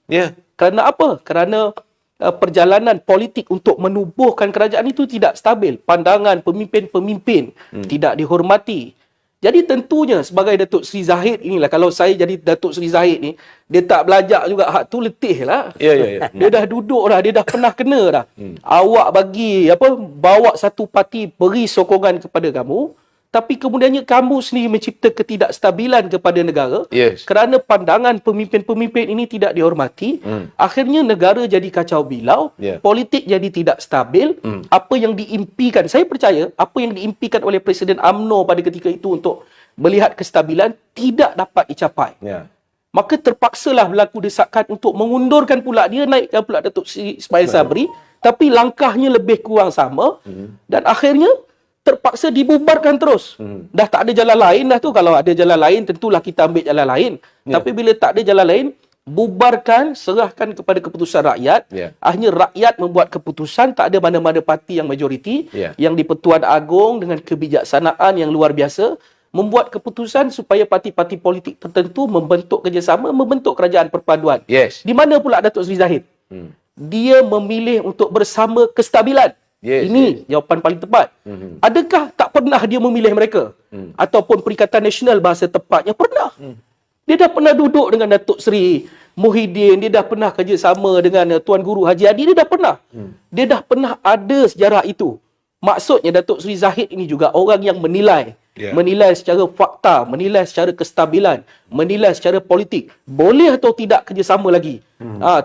Kerana apa? Kerana perjalanan politik untuk menubuhkan kerajaan itu tidak stabil. Pandangan pemimpin-pemimpin tidak dihormati. Jadi tentunya sebagai Datuk Seri Zahid inilah, kalau saya jadi Datuk Seri Zahid ni, dia tak belajar juga hak tu, letih lah. Dia dah duduk dah, dia dah pernah kena dah. Awak bawa satu parti beri sokongan kepada kamu, tapi kemudiannya kamu sendiri mencipta ketidakstabilan kepada negara kerana pandangan pemimpin-pemimpin ini tidak dihormati. Akhirnya negara jadi kacau bilau, politik jadi tidak stabil. Apa yang diimpikan, saya percaya apa yang diimpikan oleh Presiden UMNO pada ketika itu untuk melihat kestabilan tidak dapat dicapai. Maka terpaksalah berlaku desakan untuk mengundurkan pula dia, naikkan pula Datuk Seri Ismail Sabri, tapi langkahnya lebih kurang sama dan akhirnya terpaksa dibubarkan terus. Dah tak ada jalan lain dah tu. Kalau ada jalan lain, tentulah kita ambil jalan lain. Tapi bila tak ada jalan lain, bubarkan, serahkan kepada keputusan rakyat. Akhirnya rakyat membuat keputusan, tak ada mana-mana parti yang majoriti. Yang di-Pertuan Agong dengan kebijaksanaan yang luar biasa, membuat keputusan supaya parti-parti politik tertentu membentuk kerjasama, membentuk kerajaan perpaduan. Di mana pula Datuk Seri Zahid? Dia memilih untuk bersama kestabilan. Ini jawapan paling tepat. Adakah tak pernah dia memilih mereka? Ataupun Perikatan Nasional bahasa tepatnya pernah. Dia dah pernah duduk dengan Datuk Seri Muhyiddin, dia dah pernah kerjasama dengan Tuan Guru Haji Adi, dia dah pernah. Dia dah pernah ada sejarah itu. Maksudnya Datuk Seri Zahid ini juga orang yang menilai menilai secara fakta, menilai secara kestabilan, menilai secara politik. Boleh atau tidak kerjasama lagi?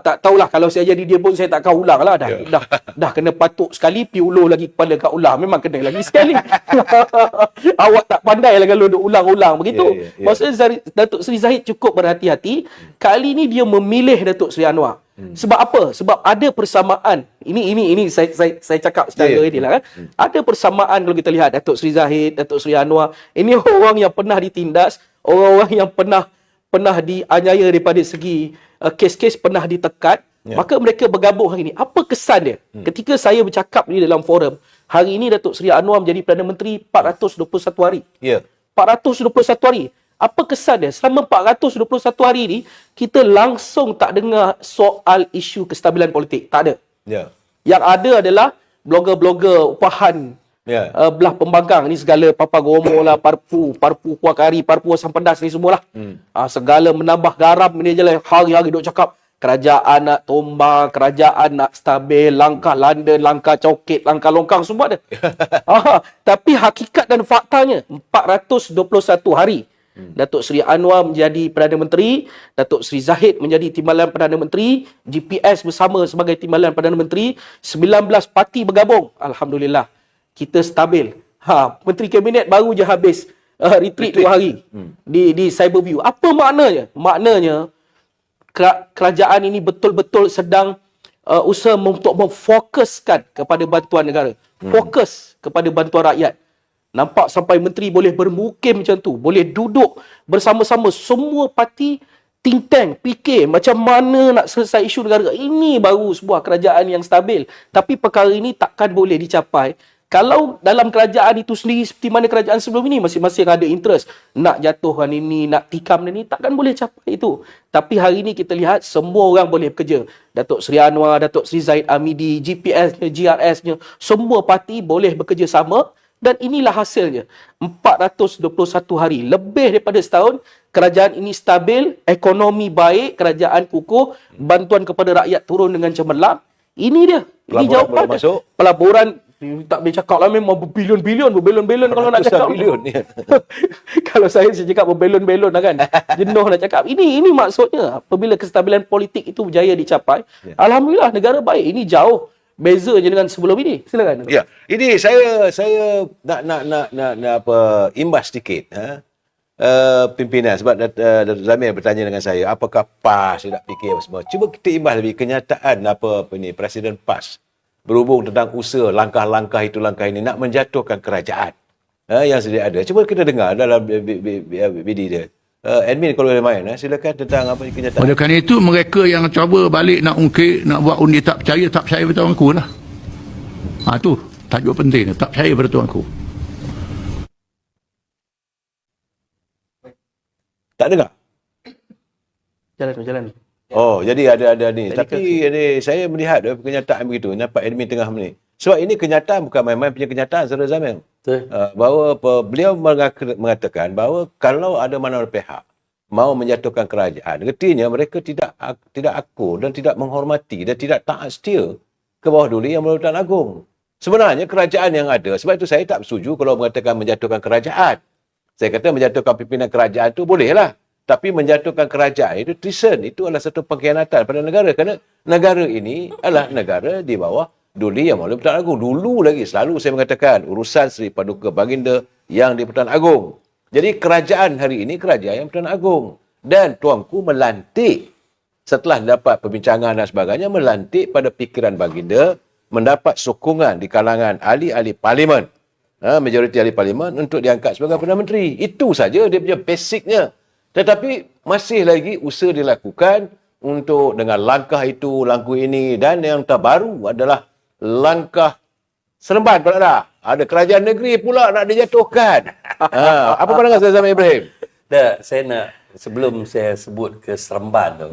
Tak tahulah, kalau saya jadi dia pun saya tak akan ulang lah. Dah kena patuk sekali, pi ulur lagi kepala kat ulang. Memang kena lagi sekali. Awak tak pandai lah kalau duk ulang-ulang begitu. Maksudnya Datuk Seri Zahid cukup berhati-hati. Kali ni dia memilih Datuk Seri Anwar. Sebab apa? Sebab ada persamaan. Ini saya cakap secara ini lah kan. Ada persamaan kalau kita lihat Datuk Seri Zahid, Datuk Seri Anwar. Ini orang yang pernah ditindas, orang-orang yang pernah dianiaya daripada segi kes-kes, pernah ditekan. Maka mereka bergabung hari ini. Apa kesan dia? Ketika saya bercakap ni dalam forum, hari ini Datuk Seri Anwar menjadi Perdana Menteri 421 hari. 421 hari. Apa kesan dia? Selama 421 hari ni, kita langsung tak dengar soal isu kestabilan politik. Tak ada. Yang ada adalah blogger-blogger upahan belah pembangkang ni, segala papa gomo lah, parpu kuah kari, parpu asam pedas ni semualah. Segala menambah garam ni je lah, hari-hari duk cakap kerajaan nak tumbang, kerajaan nak stabil, langkah London, langkah coket, langkah longkang, semua ada. Tapi hakikat dan faktanya 421 hari Datuk Seri Anwar menjadi Perdana Menteri, Datuk Seri Zahid menjadi Timbalan Perdana Menteri, GPS bersama sebagai Timbalan Perdana Menteri, 19 parti bergabung. Alhamdulillah, kita stabil. Menteri Kabinet baru je habis retreat 2 hari di Cyberview. Apa maknanya? Maknanya kerajaan ini betul-betul sedang usaha untuk memfokuskan kepada bantuan negara. Fokus kepada bantuan rakyat. Nampak sampai menteri boleh bermukim macam tu. Boleh duduk bersama-sama semua parti, think tank, fikir macam mana nak selesai isu negara. Ini baru sebuah kerajaan yang stabil. Tapi perkara ini takkan boleh dicapai kalau dalam kerajaan itu sendiri, seperti mana kerajaan sebelum ini, masing-masing ada interest. Nak jatuhkan ini, nak tikam ini, takkan boleh capai itu. Tapi hari ini kita lihat semua orang boleh bekerja. Datuk Seri Anwar, Datuk Seri Zahid Hamidi, GPS-nya, GRS-nya, semua parti boleh bekerja sama. Dan inilah hasilnya. 421 hari, lebih daripada setahun, kerajaan ini stabil, ekonomi baik, kerajaan kukuh, bantuan kepada rakyat turun dengan cemerlang. Ini dia. Ini jawapan. Pelaburan, tak boleh cakap lah, memang berbilion-bilion kalau nak cakap. Kalau saya cakap berbelon-belon lah kan. Jenuh nak cakap. Ini maksudnya, apabila kestabilan politik itu berjaya dicapai, Alhamdulillah negara baik. Ini jauh beza je dengan sebelum ini. Silakan. Ya, ini saya nak apa, imbas sedikit pimpinan, sebab Datuk Zamir bertanya dengan saya apakah PAS dia nak fikir apa semua. Cuba kita imbas lebih kenyataan apa ni Presiden PAS berhubung tentang usaha langkah-langkah itu, langkah ini nak menjatuhkan kerajaan yang sedia ada. Cuba kita dengar dalam BD dia. Admin kalau boleh main, silakan tentang apa kenyataan. Oleh kerana itu, mereka yang cuba balik nak ungkit, nak buat undi tak percaya pada tuan aku lah. Tu tajuk penting, tak percaya pada tuan aku. Tak dengar? Jalan. Oh, jadi ada ni. Tapi ini saya melihat kenyataan begitu, nampak admin tengah ni. Sebab ini kenyataan, bukan main-main punya kenyataan, Saudara Zamir. Bahawa beliau mengatakan bahawa kalau ada mana-mana pihak mau menjatuhkan kerajaan, artinya mereka tidak akur dan tidak menghormati dan tidak taat setia ke bawah duli yang melalui Tuan Agong. Sebenarnya kerajaan yang ada, sebab itu saya tak bersetuju kalau mengatakan menjatuhkan kerajaan. Saya kata menjatuhkan pimpinan kerajaan itu bolehlah. Tapi menjatuhkan kerajaan itu treason. Itu adalah satu pengkhianatan pada negara. Kerana negara ini adalah negara di bawah duli yang melalui Pertuan Agong. Dulu lagi selalu saya mengatakan urusan Seri Paduka Baginda yang di Pertuan Agong. Jadi kerajaan hari ini kerajaan yang Pertuan Agong. Dan tuanku melantik setelah dapat perbincangan dan sebagainya, melantik pada fikiran Baginda, mendapat sokongan di kalangan ahli-ahli parlimen, majoriti ahli parlimen untuk diangkat sebagai Perdana Menteri. Itu saja dia punya basicnya. Tetapi masih lagi usaha dilakukan untuk dengan langkah itu, langkah ini, dan yang terbaru adalah langkah Seremban pula dah. Ada kerajaan negeri pula nak dijatuhkan. Apa pandangan saya Zamir Ibrahim? Saya nak, sebelum saya sebut ke Seremban tu,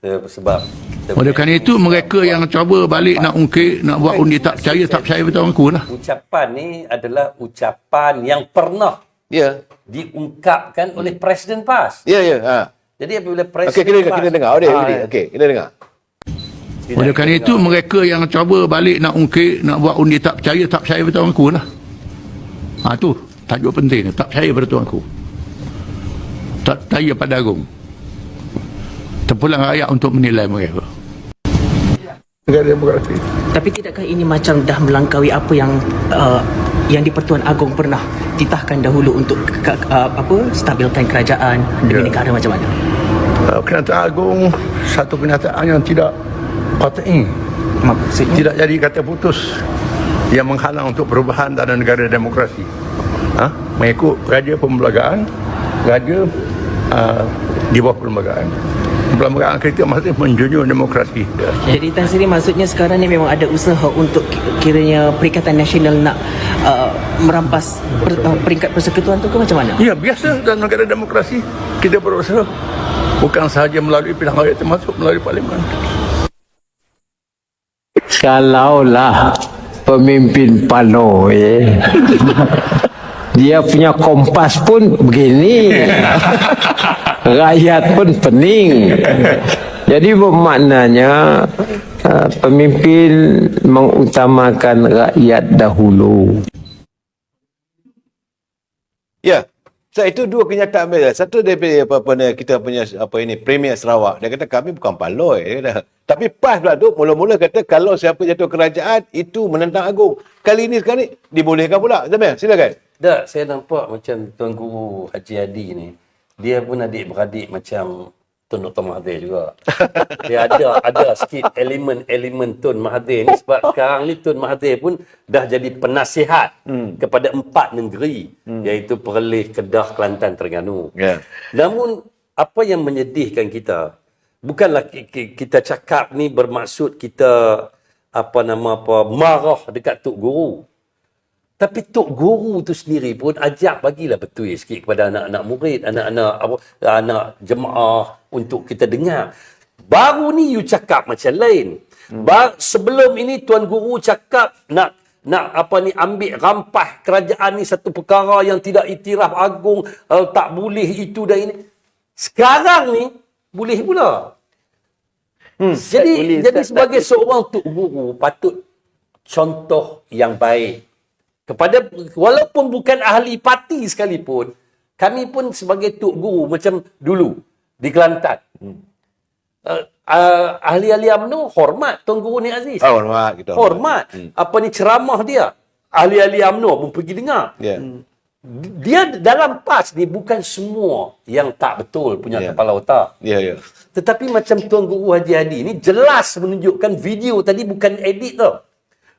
sebab oleh kerana itu, mereka yang cuba balik nak ungkit, nak buat undi tak percaya pada tuan aku lah. Ucapan ni adalah ucapan yang pernah diungkapkan oleh Presiden PAS. Jadi apabila Presiden PAS... Kita dengar. Kita dengar. Oleh kerana itu, mereka yang cuba balik nak ungkit, nak buat undi tak percaya pada tuan aku lah. Tu tajuk penting, tak percaya pada Tuan Ku. Tak percaya pada Agung. Terpulang rakyat untuk menilai mereka. Negara demokrasi. Tapi tidakkah ini macam dah melangkaui apa yang di-Pertuan Agong pernah titahkan dahulu untuk stabilkan kerajaan demi negara macam mana? Kenyataan Agung satu kenyataan yang tidak qat'i. Maksudnya? Tidak jadi kata putus yang menghalang untuk perubahan dalam negara demokrasi. Mengikut raja perlembagaan, raja di bawah perlembagaan. Perlembagaan kita masih menjunjung demokrasi. Jadi Tan Sri, maksudnya sekarang ni memang ada usaha untuk kiranya Perikatan Nasional nak merampas peringkat persekutuan tu ke macam mana? Ya, biasa dalam negara demokrasi kita berusaha bukan sahaja melalui pilihan rakyat, termasuk melalui parlimen. Kalaulah pemimpin PANO dia punya kompas pun begini, rakyat pun pening. Jadi bermaknanya pemimpin mengutamakan rakyat dahulu. Ya, so itu dua kenyataan beza. Satu daripada kita punya Premier Sarawak, dia kata kami bukan paloi, dia kata. Tapi PAS pula tu mula-mula kata kalau siapa jatuh kerajaan itu menentang Agung. Kali ini sekarang ni dibolehkan pula. Zamir, silakan. Tak, saya nampak macam Tuan Guru Haji Hadi ni, dia pun adik-beradik macam Tun Dr. Mahathir juga. Dia ada sikit elemen Tun Mahathir ni, sebab sekarang ni Tun Mahathir pun dah jadi penasihat kepada 4 negeri, iaitu Perlis, Kedah, Kelantan, Terengganu. Namun apa yang menyedihkan kita, bukanlah kita cakap ni bermaksud kita marah dekat Tok Guru. Tapi Tok Guru tu sendiri pun ajak bagilah betul sikit kepada anak-anak murid, anak jemaah untuk kita dengar. Baru ni you cakap macam lain. Sebelum ini Tuan Guru cakap nak ambil rampas kerajaan ni satu perkara yang tidak iktiraf Agung, tak boleh itu dan ini. Sekarang ni boleh pula. Jadi sebagai seorang Tok Guru patut contoh yang baik kepada, walaupun bukan ahli parti sekalipun, kami pun sebagai Tok Guru macam dulu di Kelantan. Ahli-ahli UMNO hormat Tuan Guru Nik Aziz. Hormat kita. Hormat. Ceramah dia. Ahli-ahli UMNO pun pergi dengar. Dia dalam PAS ni bukan semua yang tak betul punya kepala otak. Tetapi macam Tuan Guru Haji Hadi ni jelas menunjukkan video tadi bukan edit tau.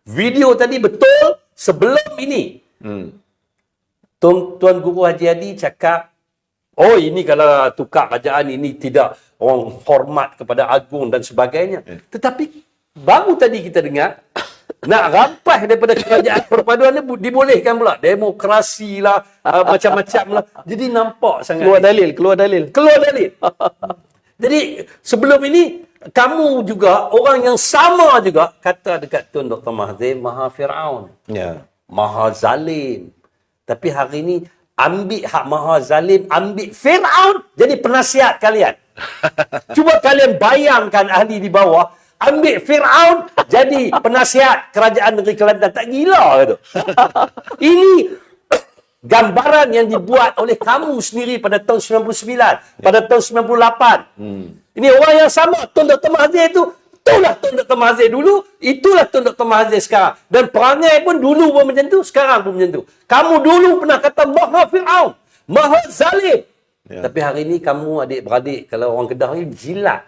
Video tadi betul sebelum ini. Tuan Guru Haji Hadi cakap, oh ini kalau tukar kerajaan ini tidak orang hormat kepada Agung dan sebagainya. Tetapi baru tadi kita dengar nak rampas daripada kerajaan perpaduan ni dibolehkan pula. Demokrasi lah, macam-macam lah. Jadi nampak sangat. Keluar dalil. Jadi sebelum ini kamu juga orang yang sama juga kata dekat Tun Dr. Mahathir Maha Fir'aun. Maha Zalim. Tapi hari ini ambil hak Maha Zalim, ambil Fir'aun jadi penasihat kalian. Cuba kalian bayangkan ahli di bawah ambil Fir'aun jadi penasihat kerajaan negeri Kelantan. Tak gila ke tu? Ini gambaran yang dibuat oleh kamu sendiri pada tahun 99, pada tahun 98. Ini orang yang sama, Tun Dr. Mahathir itu, itulah Tun Dr. Mahathir dulu, itulah Tun Dr. Mahathir sekarang. Dan perangai pun dulu pun macam tu, sekarang pun macam tu. Kamu dulu pernah kata Maha Fir'aun, Maha Zalim. Tapi hari ini kamu adik-beradik, kalau orang Kedah ni jilat.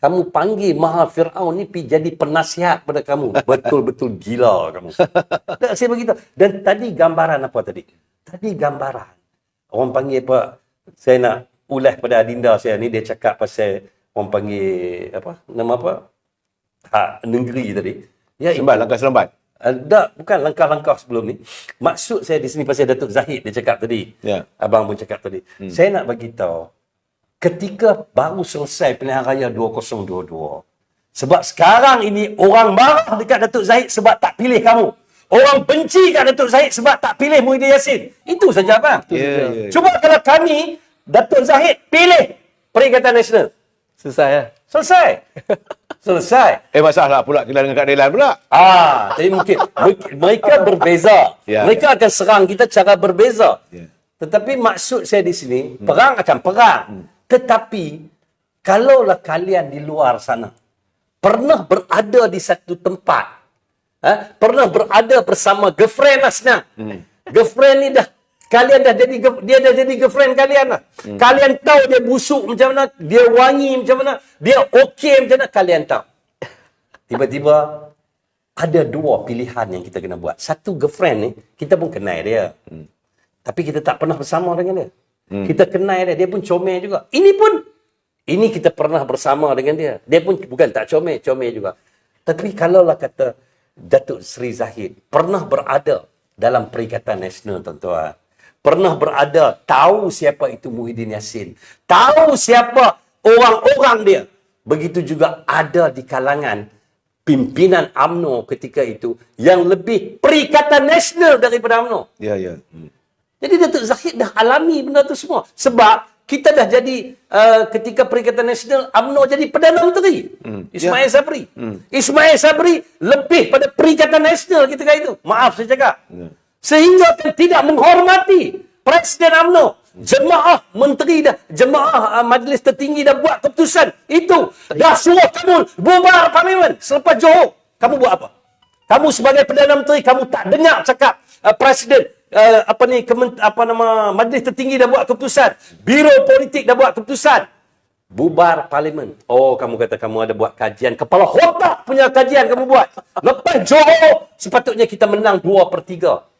Kamu panggil Maha Fir'aun ni pergi jadi penasihat pada kamu. Betul-betul gila kamu. Tak, saya beritahu. Dan tadi gambaran apa tadi? Tadi gambaran. Orang panggil apa? Saya nak ulas pada Adinda saya ni. Dia cakap pasal orang panggil apa? Nama apa? Hak negeri tadi. Ya, Langkah selambat. Tak, bukan langkah-langkah sebelum ni. Maksud saya di sini pasal Datuk Zahid dia cakap tadi. Abang pun cakap tadi. Saya nak bagi tahu ketika baru selesai pilihan raya 2022. Sebab sekarang ini orang marah dekat Datuk Zahid sebab tak pilih kamu. Orang benci kat Datuk Zahid sebab tak pilih Muhyiddin Yassin. Itu saja abang. Cuba kalau kami, Datuk Zahid pilih Perikatan Nasional. Selesai. Selesai. Selesai. Masalah pula kita dengan keadilan pula. Jadi mungkin mereka berbeza. Ya, Mereka akan serang kita cara berbeza. Ya. Tetapi maksud saya di sini, perang akan perang. Tetapi, kalaulah kalian di luar sana, pernah berada di satu tempat, pernah berada bersama girlfriend lah senang. Girlfriend ni dia dah jadi girlfriend kalian lah. Kalian tahu dia busuk macam mana, dia wangi macam mana, dia okey macam mana, kalian tahu. Tiba-tiba ada dua pilihan yang kita kena buat. Satu, girlfriend ni, kita pun kenal dia. Tapi kita tak pernah bersama dengan dia. Kita kenal dia, dia pun comel juga. Ini kita pernah bersama dengan dia. Dia pun bukan tak comel juga. Tapi kalaulah kata Datuk Seri Zahid pernah berada dalam Perikatan Nasional, tuan-tuan. Pernah berada, tahu siapa itu Muhyiddin Yassin. Tahu siapa orang-orang dia. Begitu juga ada di kalangan pimpinan UMNO ketika itu yang lebih Perikatan Nasional daripada UMNO. Ya. Jadi Datuk Zahid dah alami benda tu semua. Sebab kita dah jadi ketika Perikatan Nasional, UMNO jadi Perdana Menteri. Ismail Sabri. Ismail Sabri lebih pada Perikatan Nasional ketika itu. Maaf saya cakap. Sehingga tidak menghormati Presiden UMNO. Jemaah menteri dah, jemaah majlis tertinggi dah buat keputusan. Itu dah suruh kamu bubar parlimen selepas Johor. Kamu buat apa? Kamu sebagai Perdana Menteri, kamu tak dengar cakap Presiden majlis tertinggi dah buat keputusan. Biro politik dah buat keputusan. Bubar parlimen. Oh, kamu kata kamu ada buat kajian. Kepala otak punya kajian kamu buat. Lepas Johor, sepatutnya kita menang 2/3.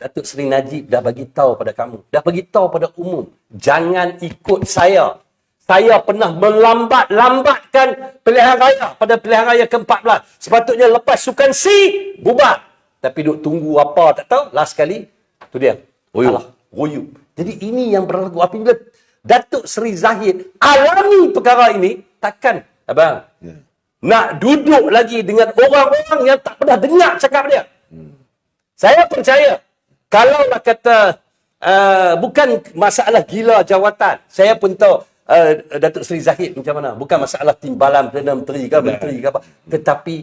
Datuk Seri Najib dah bagi tahu pada kamu. Dah bagi tahu pada umum. Jangan ikut saya. Saya pernah melambatkan pilihan raya pada pilihan raya ke-14. Sepatutnya lepas Sukan C, bubar. Tapi duk tunggu apa tak tahu. Last kali, tu dia. Royup. Jadi ini yang berlaku. Apabila Datuk Seri Zahid alami perkara ini, takkan, abang, nak duduk lagi dengan orang-orang yang tak pernah dengar cakap dia. Saya percaya, kalaulah kata bukan masalah gila jawatan. Saya pun tahu Datuk Seri Zahid macam mana. Bukan masalah timbalan Perdana Menteri ke Menteri ke apa. Tetapi,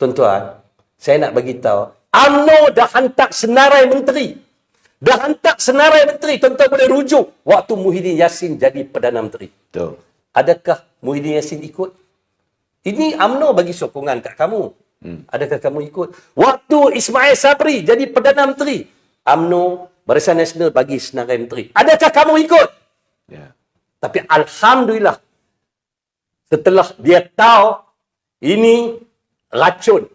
tuan-tuan, saya nak bagi tahu, UMNO dah hantar senarai menteri. Dah hantar senarai menteri. Tuan-tuan boleh rujuk waktu Muhyiddin Yassin jadi Perdana Menteri. Betul. Adakah Muhyiddin Yassin ikut? Ini UMNO bagi sokongan kat kamu. Adakah kamu ikut? Waktu Ismail Sabri jadi Perdana Menteri, UMNO, Barisan Nasional bagi senarai menteri. Adakah kamu ikut? Ya. Tapi Alhamdulillah, setelah dia tahu ini racun.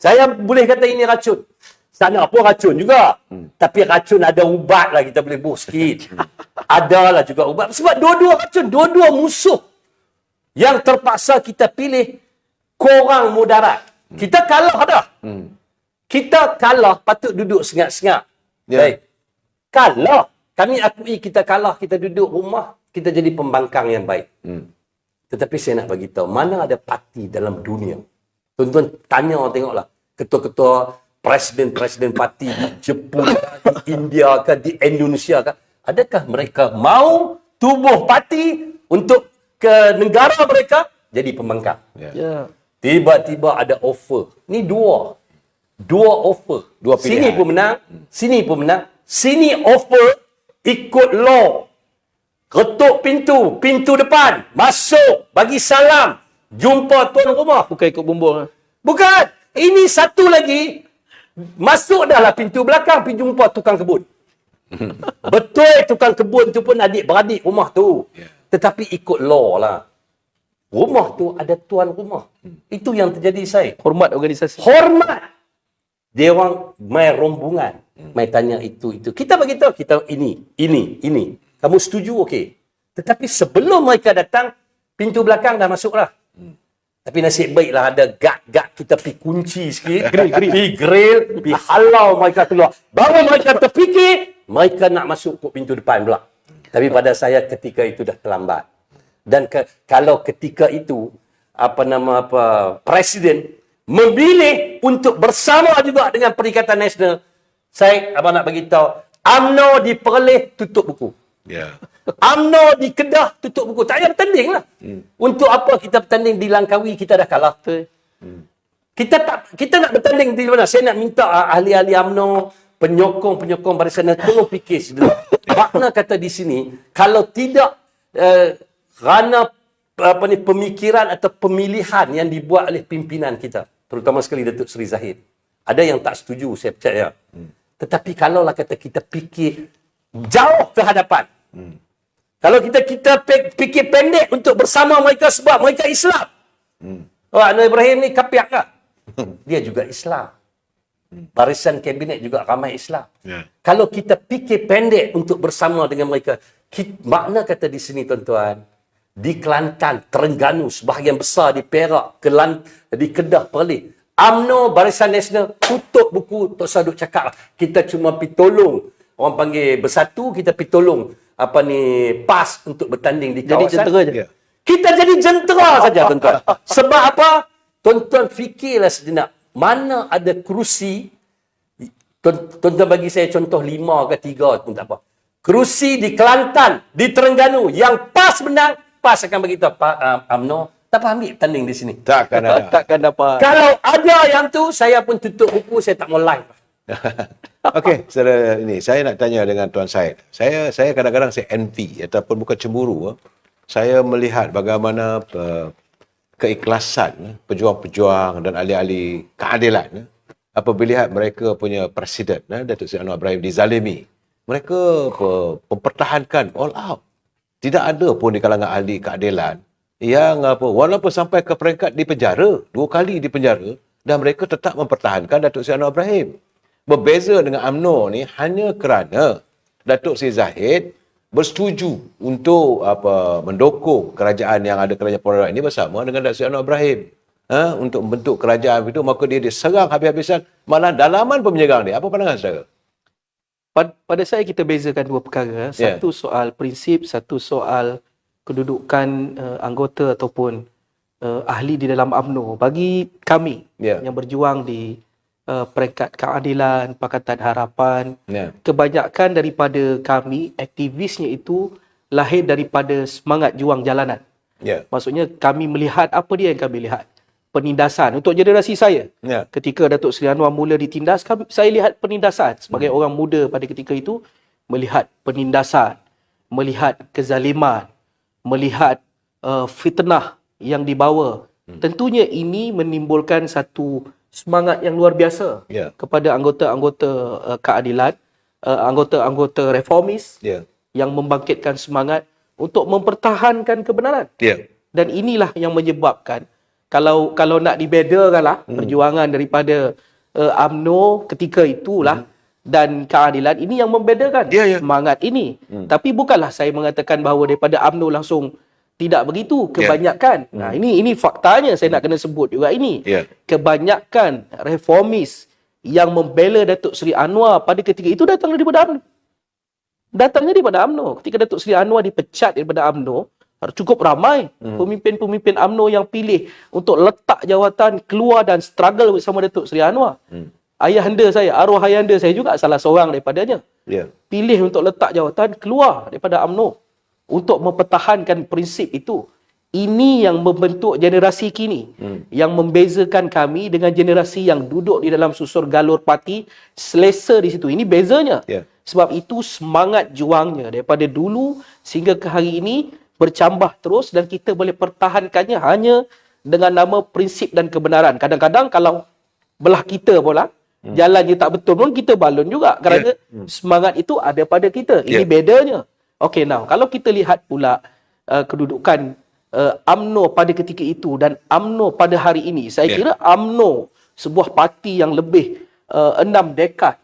Saya boleh kata ini racun. Sana pun racun juga. Tapi racun ada ubat lah, kita boleh buh sikit. Adalah juga ubat. Sebab dua-dua racun, dua-dua musuh. Yang terpaksa kita pilih korang mudarat. Kita kalah dah. Kita kalah, patut duduk sengak-sengak. Baik. Kalah. Kami akui kita kalah, kita duduk rumah, kita jadi pembangkang yang baik. Tetapi saya nak bagi tahu, mana ada parti dalam dunia. Tuan-tuan tanya, tengoklah. Ketua-ketua presiden-presiden parti di Jepun, di India ke, di Indonesia ke. Adakah mereka mau tubuh parti untuk ke negara mereka jadi pembangkang? Ya. Tiba-tiba ada offer. Ni dua offer. Dua pilihan. Sini pun menang, sini pun menang. Sini offer ikut law. Ketuk pintu depan, masuk, bagi salam, jumpa tuan rumah. Bukan ikut bumbung. Bukan. Ini satu lagi, masuk dah lah pintu belakang, pergi jumpa tukang kebun. Betul tukang kebun tu pun adik-beradik rumah tu. Tetapi ikut law lah. Rumah tu ada tuan rumah. Itu yang terjadi saya. Hormat organisasi. Hormat. Dia orang main rombongan. Main tanya itu. Kita bagi tahu, kita ini. Kamu setuju? Okey. Tetapi sebelum mereka datang, pintu belakang dah masuk lah. Tapi nasib baiklah ada guard kita pergi kunci sikit. Pergi grill, pergi halau mereka keluar. Baru mereka terfikir, mereka nak masuk ke pintu depan pula. Tapi pada saya ketika itu dah terlambat. Dan kalau ketika itu presiden memilih untuk bersama juga dengan Perikatan Nasional, saya nak bagi tahu, UMNO diperoleh tutup buku. Ya. UMNO di Kedah tutup buku. Tak payah bertanding lah. Untuk apa kita bertanding di Langkawi, kita dah kalah. Kita nak bertanding di mana? Saya nak minta ahli-ahli UMNO, penyokong-penyokong Barisan Nasional, tolong fikir sedikit. Makna kata di sini, kalau tidak kerana pemikiran atau pemilihan yang dibuat oleh pimpinan kita, terutama sekali Datuk Seri Zahid. Ada yang tak setuju, saya percaya. Tetapi kalaulah kata kita fikir jauh ke hadapan. Kalau kita fikir pendek untuk bersama mereka sebab mereka Islam. Anwar Ibrahim ni kapiak ke? Dia juga Islam. Barisan kabinet juga ramai Islam. Kalau kita fikir pendek untuk bersama dengan mereka, makna kata di sini tuan-tuan, di Kelantan, Terengganu, sebahagian besar di Perak, di Kedah, Perlis, UMNO, Barisan Nasional tutup buku. Tak usah duk cakap kita cuma pergi tolong, orang panggil bersatu, kita pergi tolong PAS untuk bertanding di kawasan. Jadi jentera je. Kita jadi jentera saja tuan-tuan. Sebab apa? Tuan-tuan fikirlah sejenak, mana ada kerusi, tuan-tuan bagi saya contoh 5 ke 3 pun tak apa. Kerusi di Kelantan, di Terengganu, yang PAS menang, PAS akan bagi tahu UMNO tak apa ambil tanding di sini. Takkan ada. Takkan dapat. Kalau ada yang tu, saya pun tutup buku, saya tak mau live. Okey, saya nak tanya dengan Tuan Syed. Saya kadang-kadang saya anti ataupun bukan cemburu. Saya melihat bagaimana keikhlasan pejuang-pejuang dan ahli-ahli keadilan apabila lihat mereka punya presiden Datuk Seri Anwar Ibrahim dizalimi. Mereka mempertahankan all out. Tidak ada pun di kalangan ahli keadilan yang walaupun sampai ke peringkat di penjara, 2 kali di penjara, dan mereka tetap mempertahankan Datuk Seri Anwar Ibrahim. Berbeza dengan UMNO ni hanya kerana Datuk Seri Zahid bersetuju untuk mendukung kerajaan yang ada kerajaan Perak ini bersama dengan Datuk Seri Anwar Ibrahim untuk membentuk kerajaan itu, maka dia diserang habis-habisan, malah dalaman pun menyegang dia. Apa pandangan saudara? Pada saya kita bezakan 2 perkara. Satu soal prinsip, satu soal kedudukan anggota ataupun ahli di dalam UMNO. Bagi kami yang berjuang di peringkat keadilan, Pakatan Harapan, kebanyakan daripada kami, aktivisnya itu lahir daripada semangat juang jalanan. Maksudnya kami melihat apa dia yang kami lihat. Penindasan. Untuk generasi saya, ketika Datuk Seri Anwar mula ditindas, saya lihat penindasan. Sebagai orang muda pada ketika itu, melihat penindasan, melihat kezaliman, melihat fitnah yang dibawa. Tentunya ini menimbulkan satu semangat yang luar biasa kepada anggota-anggota keadilan, anggota-anggota reformis yang membangkitkan semangat untuk mempertahankan kebenaran. Dan inilah yang menyebabkan kalau nak dibedakanlah perjuangan daripada UMNO ketika itulah dan keadilan, ini yang membedakan semangat ini. Tapi bukanlah saya mengatakan bahawa daripada UMNO langsung tidak begitu. Kebanyakan, nah ini faktanya saya nak kena sebut juga ini. Kebanyakan reformis yang membela Datuk Seri Anwar pada ketika itu datang daripada UMNO. Datangnya daripada UMNO. Ketika Datuk Seri Anwar dipecat daripada UMNO, cukup ramai pemimpin-pemimpin UMNO yang pilih untuk letak jawatan, keluar dan struggle bersama Datuk Seri Anwar. Ayahanda saya, arwah ayahanda saya juga salah seorang daripadanya. Pilih untuk letak jawatan, keluar daripada UMNO untuk mempertahankan prinsip itu. Ini yang membentuk generasi kini, yang membezakan kami dengan generasi yang duduk di dalam susur galur parti, selesa di situ. Ini bezanya. Sebab itu semangat juangnya daripada dulu sehingga ke hari ini bercambah terus, dan kita boleh pertahankannya hanya dengan nama prinsip dan kebenaran. Kadang-kadang kalau belah kita pula, jalannya tak betul pun kita balun juga. Kerana semangat itu ada pada kita. Ini bedanya. Okay, now, kalau kita lihat pula kedudukan UMNO pada ketika itu dan UMNO pada hari ini, saya kira UMNO, sebuah parti yang lebih 6 dekad,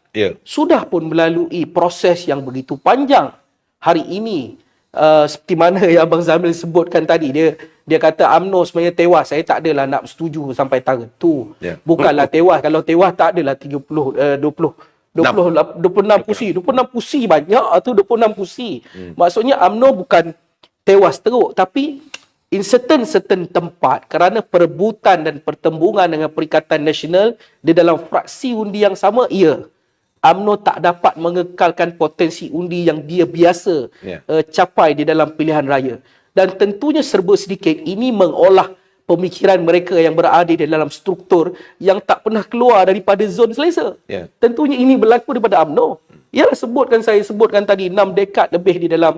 sudah pun melalui proses yang begitu panjang. Hari ini, seperti mana yang Abang Zamil sebutkan tadi, dia kata UMNO sebenarnya tewas. Saya tak adalah nak setuju sampai target tu. Bukanlah tewas. Kalau tewas tak adalah 26 kursi. 26 kursi banyak tu, 26 kursi. Maksudnya UMNO bukan tewas teruk, tapi in certain tempat kerana perebutan dan pertembungan dengan Perikatan Nasional di dalam fraksi undi yang sama, UMNO tak dapat mengekalkan potensi undi yang dia biasa capai di dalam pilihan raya. Dan tentunya serba sedikit ini mengolah pemikiran mereka yang berada di dalam struktur yang tak pernah keluar daripada zon selesa. Tentunya ini berlaku daripada UMNO. Ya, saya sebutkan tadi 6 dekad lebih di dalam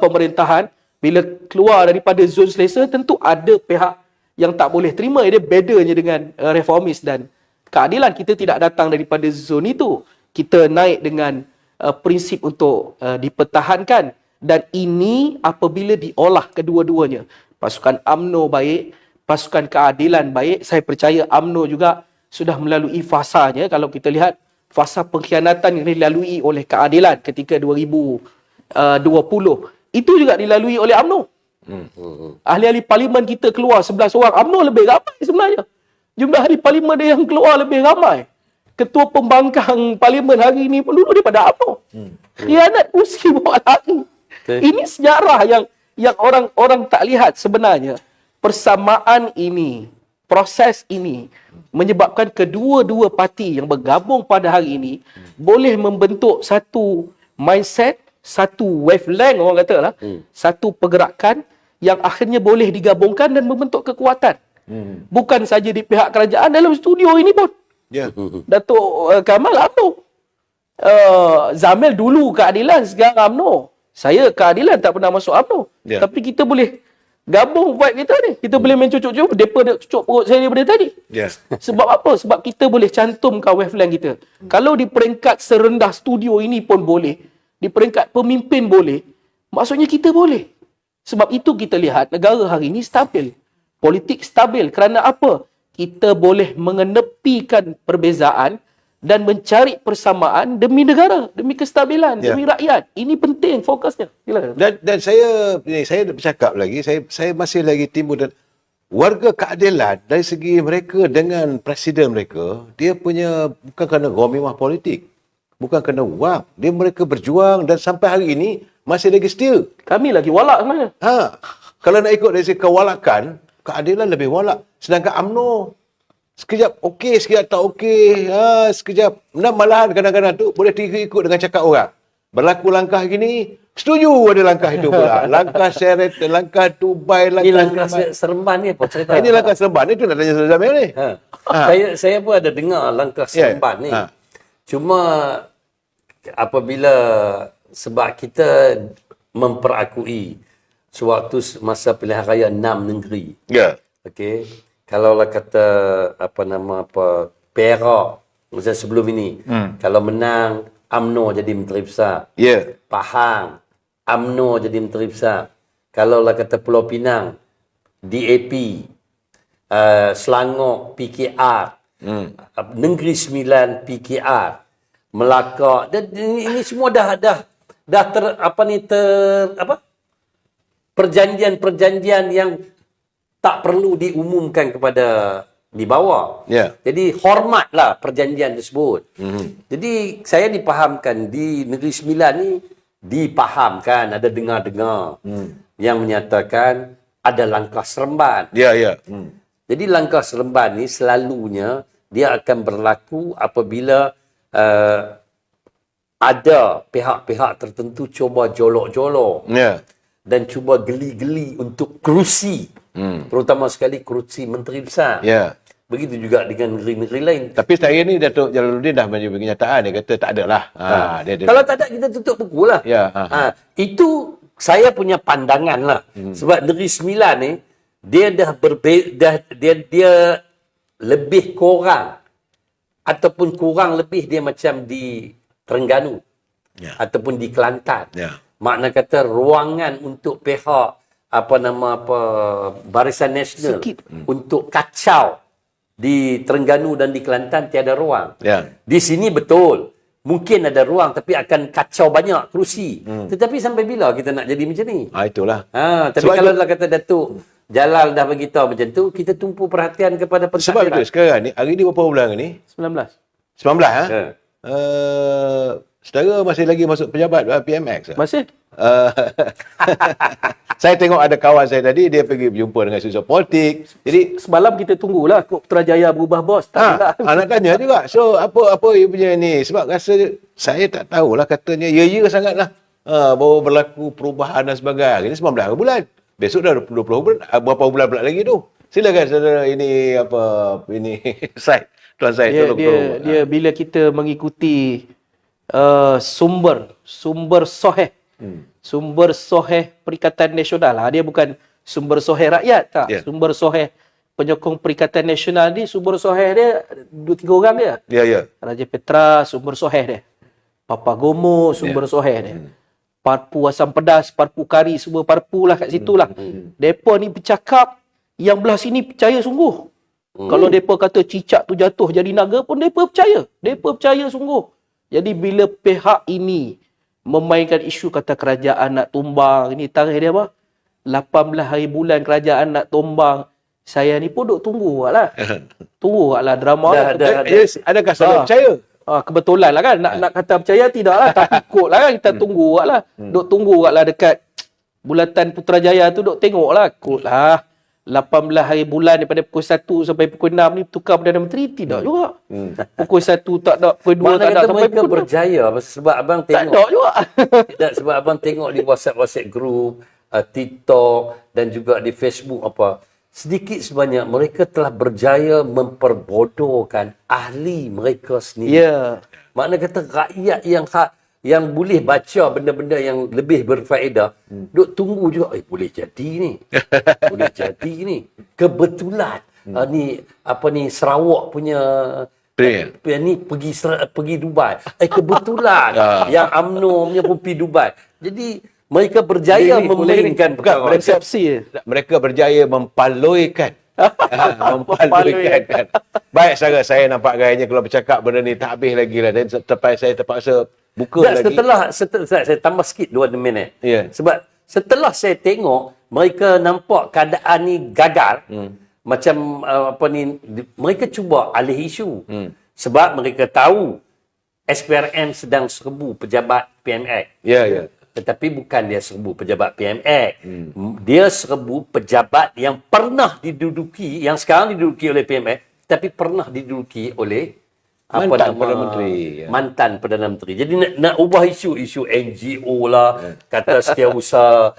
pemerintahan. Bila keluar daripada zon selesa, tentu ada pihak yang tak boleh terima. Dia bedanya dengan reformis dan keadilan. Kita tidak datang daripada zon itu. Kita naik dengan prinsip untuk dipertahankan. Dan ini apabila diolah kedua-duanya. Pasukan UMNO baik, pasukan keadilan baik. Saya percaya UMNO juga sudah melalui fasanya. Kalau kita lihat fasa pengkhianatan yang dilalui oleh keadilan ketika 2020. Itu juga dilalui oleh UMNO. Ahli-ahli parlimen kita keluar 11 orang. UMNO lebih ramai sebenarnya. Jumlah ahli parlimen dia yang keluar lebih ramai. Ketua pembangkang parlimen hari ini pun dulu daripada UMNO. Khianat kursi bawa lari. Ini sejarah yang orang tak lihat sebenarnya. Persamaan ini, proses ini menyebabkan kedua-dua parti yang bergabung pada hari ini boleh membentuk satu mindset, satu wavelength orang kata lah, satu pergerakan yang akhirnya boleh digabungkan dan membentuk kekuatan. Bukan saja di pihak kerajaan, dalam studio ini pun. Datuk Kamal UMNO. Zamil dulu keadilan, sekarang UMNO. Saya keadilan tak pernah masuk UMNO. Tapi kita boleh gabung vibe kita ni. Kita boleh main cucuk-cucuk. Mereka dah cucuk perut saya daripada tadi. Sebab apa? Sebab kita boleh cantumkan wavelength kita. Kalau di peringkat serendah studio ini pun boleh. Di peringkat pemimpin boleh. Maksudnya kita boleh. Sebab itu kita lihat negara hari ini stabil. Politik stabil. Kerana apa? Kita boleh mengenepikan perbezaan dan mencari persamaan demi negara, demi kestabilan, demi rakyat. Ini penting fokusnya. Dan saya bercakap lagi, saya masih lagi timbul dan warga keadilan dari segi mereka dengan presiden mereka, dia punya bukan kerana gomimah politik, bukan kerana wang, dia mereka berjuang dan sampai hari ini masih lagi setia. Kami lagi walak sebenarnya. Kalau nak ikut dari segi kewalakan, keadilan lebih walak. Sedangkan UMNO sekejap okey, sekejap tak okey. Sekejap. Malahan kadang-kadang tu boleh ikut dengan cakap orang. Berlaku langkah gini, setuju ada langkah itu pula. Langkah seret, langkah Dubai, Ini langkah Seremban ni apa cerita? Ini langkah Seremban ni, tu nak tanya Zamil ni. Saya pun ada dengar langkah Seremban ni. Cuma apabila sebab kita memperakui sewaktu masa pilihan raya 6 negeri. Okey. Kalaulah kata Perak macam sebelum ini, kalau menang UMNO jadi menteri besar. Pahang UMNO jadi menteri besar. Kalaulah kata Pulau Pinang DAP, Selangor PKR, Negeri Sembilan PKR, Melaka, dan ini semua dah perjanjian yang tak perlu diumumkan kepada di bawah. Jadi hormatlah perjanjian tersebut. Jadi saya dipahamkan di Negeri Sembilan ni, dipahamkan, ada dengar-dengar yang menyatakan ada langkah Seremban. Jadi langkah Seremban ni selalunya dia akan berlaku apabila ada pihak-pihak tertentu cuba jolok-jolok dan cuba geli-geli untuk kerusi. Terutama sekali kerusi menteri besar. Begitu juga dengan negeri-negeri lain. Tapi saya ni Datuk Jalaluddin dah bagi kenyataan. Dia kata tak ada lah. Kalau tak ada, kita tutup buku lah. Itu saya punya pandangan lah. Sebab Negeri Sembilan ni, dia dah berbeza, dia lebih kurang ataupun kurang lebih dia macam di Terengganu ataupun di Kelantan. Makna kata ruangan untuk pihak Barisan Nasional untuk kacau di Terengganu dan di Kelantan tiada ruang. Di sini betul. Mungkin ada ruang tapi akan kacau banyak kerusi. Tetapi sampai bila kita nak jadi macam ni? Itulah. Tapi kalau kata Datuk Jalal dah beritahu macam tu, kita tumpu perhatian kepada pentadbiran. Sebab itu sekarang ni, hari ni berapa bulan ni? 19. 19 saudara masih lagi masuk pejabat PMX? Masih. Saya tengok ada kawan saya tadi, dia pergi berjumpa dengan susah politik. Jadi Semalam kita tunggulah kok Putrajaya berubah bos. Tak ada. nak tanya juga. So apa you punya ni? Sebab rasa saya tak tahulah, katanya ya sangatlah. Baru berlaku perubahan dan sebagainya. Ini 19 bulan. Besok dah 20 bulan. Berapa bulan pula lagi tu? Silakan saudara, ini Syed. Tuan Syed, tolong. Dia bila kita mengikuti sumber sahih. Sumber sahih Perikatan Nasional lah. Dia bukan sumber sahih rakyat tak. Ya. Sumber sahih penyokong Perikatan Nasional ni, sumber sahih dia 2-3 orang dia. Ya. Raja Petra sumber sahih dia. Papa Gomo sumber sahih dia. Parpu asam pedas, parpu kari, semua parpu lah kat situ lah. Depa ni bercakap, yang belah sini percaya sungguh. Kalau depa kata cicak tu jatuh jadi naga pun depa percaya. Depa percaya sungguh. Jadi bila pihak ini memainkan isu kata kerajaan nak tumbang, ini tarikh dia apa? 18 hari bulan kerajaan nak tumbang. Saya ni pun duk tunggu lah. Tunggu lah drama. Adakah saudara percaya? Kebetulan lah kan. Nak kata percaya tidak lah. Tapi ikut lah kan. Kita tunggu lah. Duk tunggu lah dekat bulatan Putrajaya tu. Duk tengok lah. Ikut lah. 18 hari bulan daripada pukul 1 sampai pukul 6 ni tukar Perdana Menteri? Tidak juga. Pukul 1 tak ada, pukul 2 tak ada, sampai mereka pukul 6. berjaya sebab abang Tak tengok. ada juga. Tak, sebab abang tengok di WhatsApp group, TikTok dan juga di Facebook apa. Sedikit sebanyak mereka telah berjaya memperbodohkan ahli mereka sendiri. Ya. Makna kata rakyat yang boleh baca benda-benda yang lebih berfaedah, duk tunggu juga, boleh jadi ni. Boleh jadi ni. Kebetulan ni Sarawak punya ni pergi Dubai. Kebetulan yang UMNO punya pun pergi Dubai. Jadi mereka berjaya memainkan perkara. Mereka berjaya mempaloikan. Mempaloikan. Baik, saya nampak gayanya kalau bercakap benda ni tak habis lagi lah. Dan saya terpaksa buka lagi. Setelah saya tambah sikit 2 minit. Ya. Sebab setelah saya tengok mereka nampak keadaan ni gagal, macam mereka cuba alih isu. Sebab mereka tahu SPRM sedang serbu pejabat PMX. Ya. Tetapi bukan dia serbu pejabat PMX. Dia serbu pejabat yang pernah diduduki, yang sekarang diduduki oleh PMX, tapi pernah diduduki oleh mantan Perdana Menteri. Jadi nak ubah isu NGO lah, kata setiausaha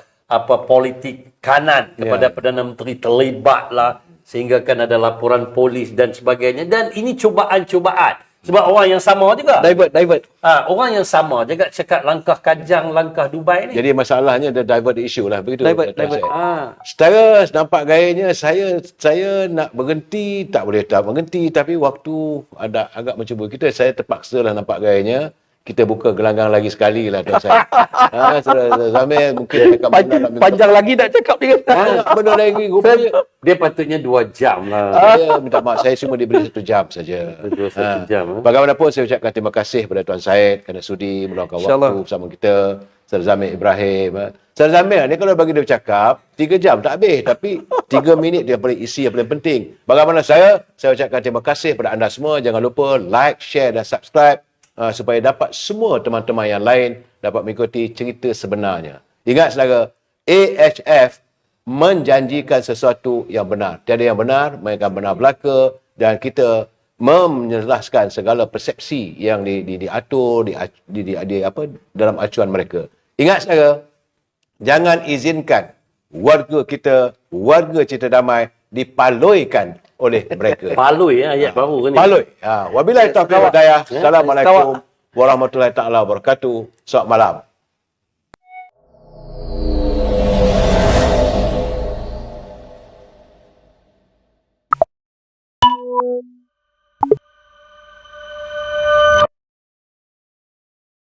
politik kanan kepada Perdana Menteri terlibat lah, sehingga kan ada laporan polis dan sebagainya. Dan ini cubaan-cubaan. Sebab orang yang sama juga. Divert. Orang yang sama juga cakap langkah Kajang, langkah Dubai ni. Jadi masalahnya dia divert isu lah. Begitu. Divert. Setara nampak gayanya saya nak berhenti, tak boleh tak berhenti. Tapi waktu ada agak mencuba kita, saya terpaksa lah nampak gayanya. Kita buka gelanggang lagi sekali lah tuan saya. Sambil mungkin Panjang lagi nak cakap dia. Benda lagi rupanya. Dia patutnya 2 jam lah. Saya minta maaf, saya cuma diberi 1 jam saja. 1 jam. Bagaimanapun saya ucapkan terima kasih kepada Tuan Syed kerana sudi meluangkan waktu bersama kita. Saudara Zamir Ibrahim. Saudara Zamir ni kalau bagi dia bercakap 3 jam tak habis, tapi 3 minit dia paling isi yang paling penting. Bagaimana saya ucapkan terima kasih kepada anda semua. Jangan lupa like, share dan subscribe supaya dapat semua teman-teman yang lain dapat mengikuti cerita sebenarnya. Ingat saudara, AHF menjanjikan sesuatu yang benar. Tiada yang benar, melainkan benar belaka, dan kita menjelaskan segala persepsi yang diatur dalam acuan mereka. Ingat saudara, jangan izinkan warga kita, warga Cerita Damai dipaloikan oleh mereka. Paloi ayat baru ke ni? Paloi. Wabillahi taufiq wal hidayah. Assalamualaikum warahmatullahi taala wabarakatuh. Selamat malam.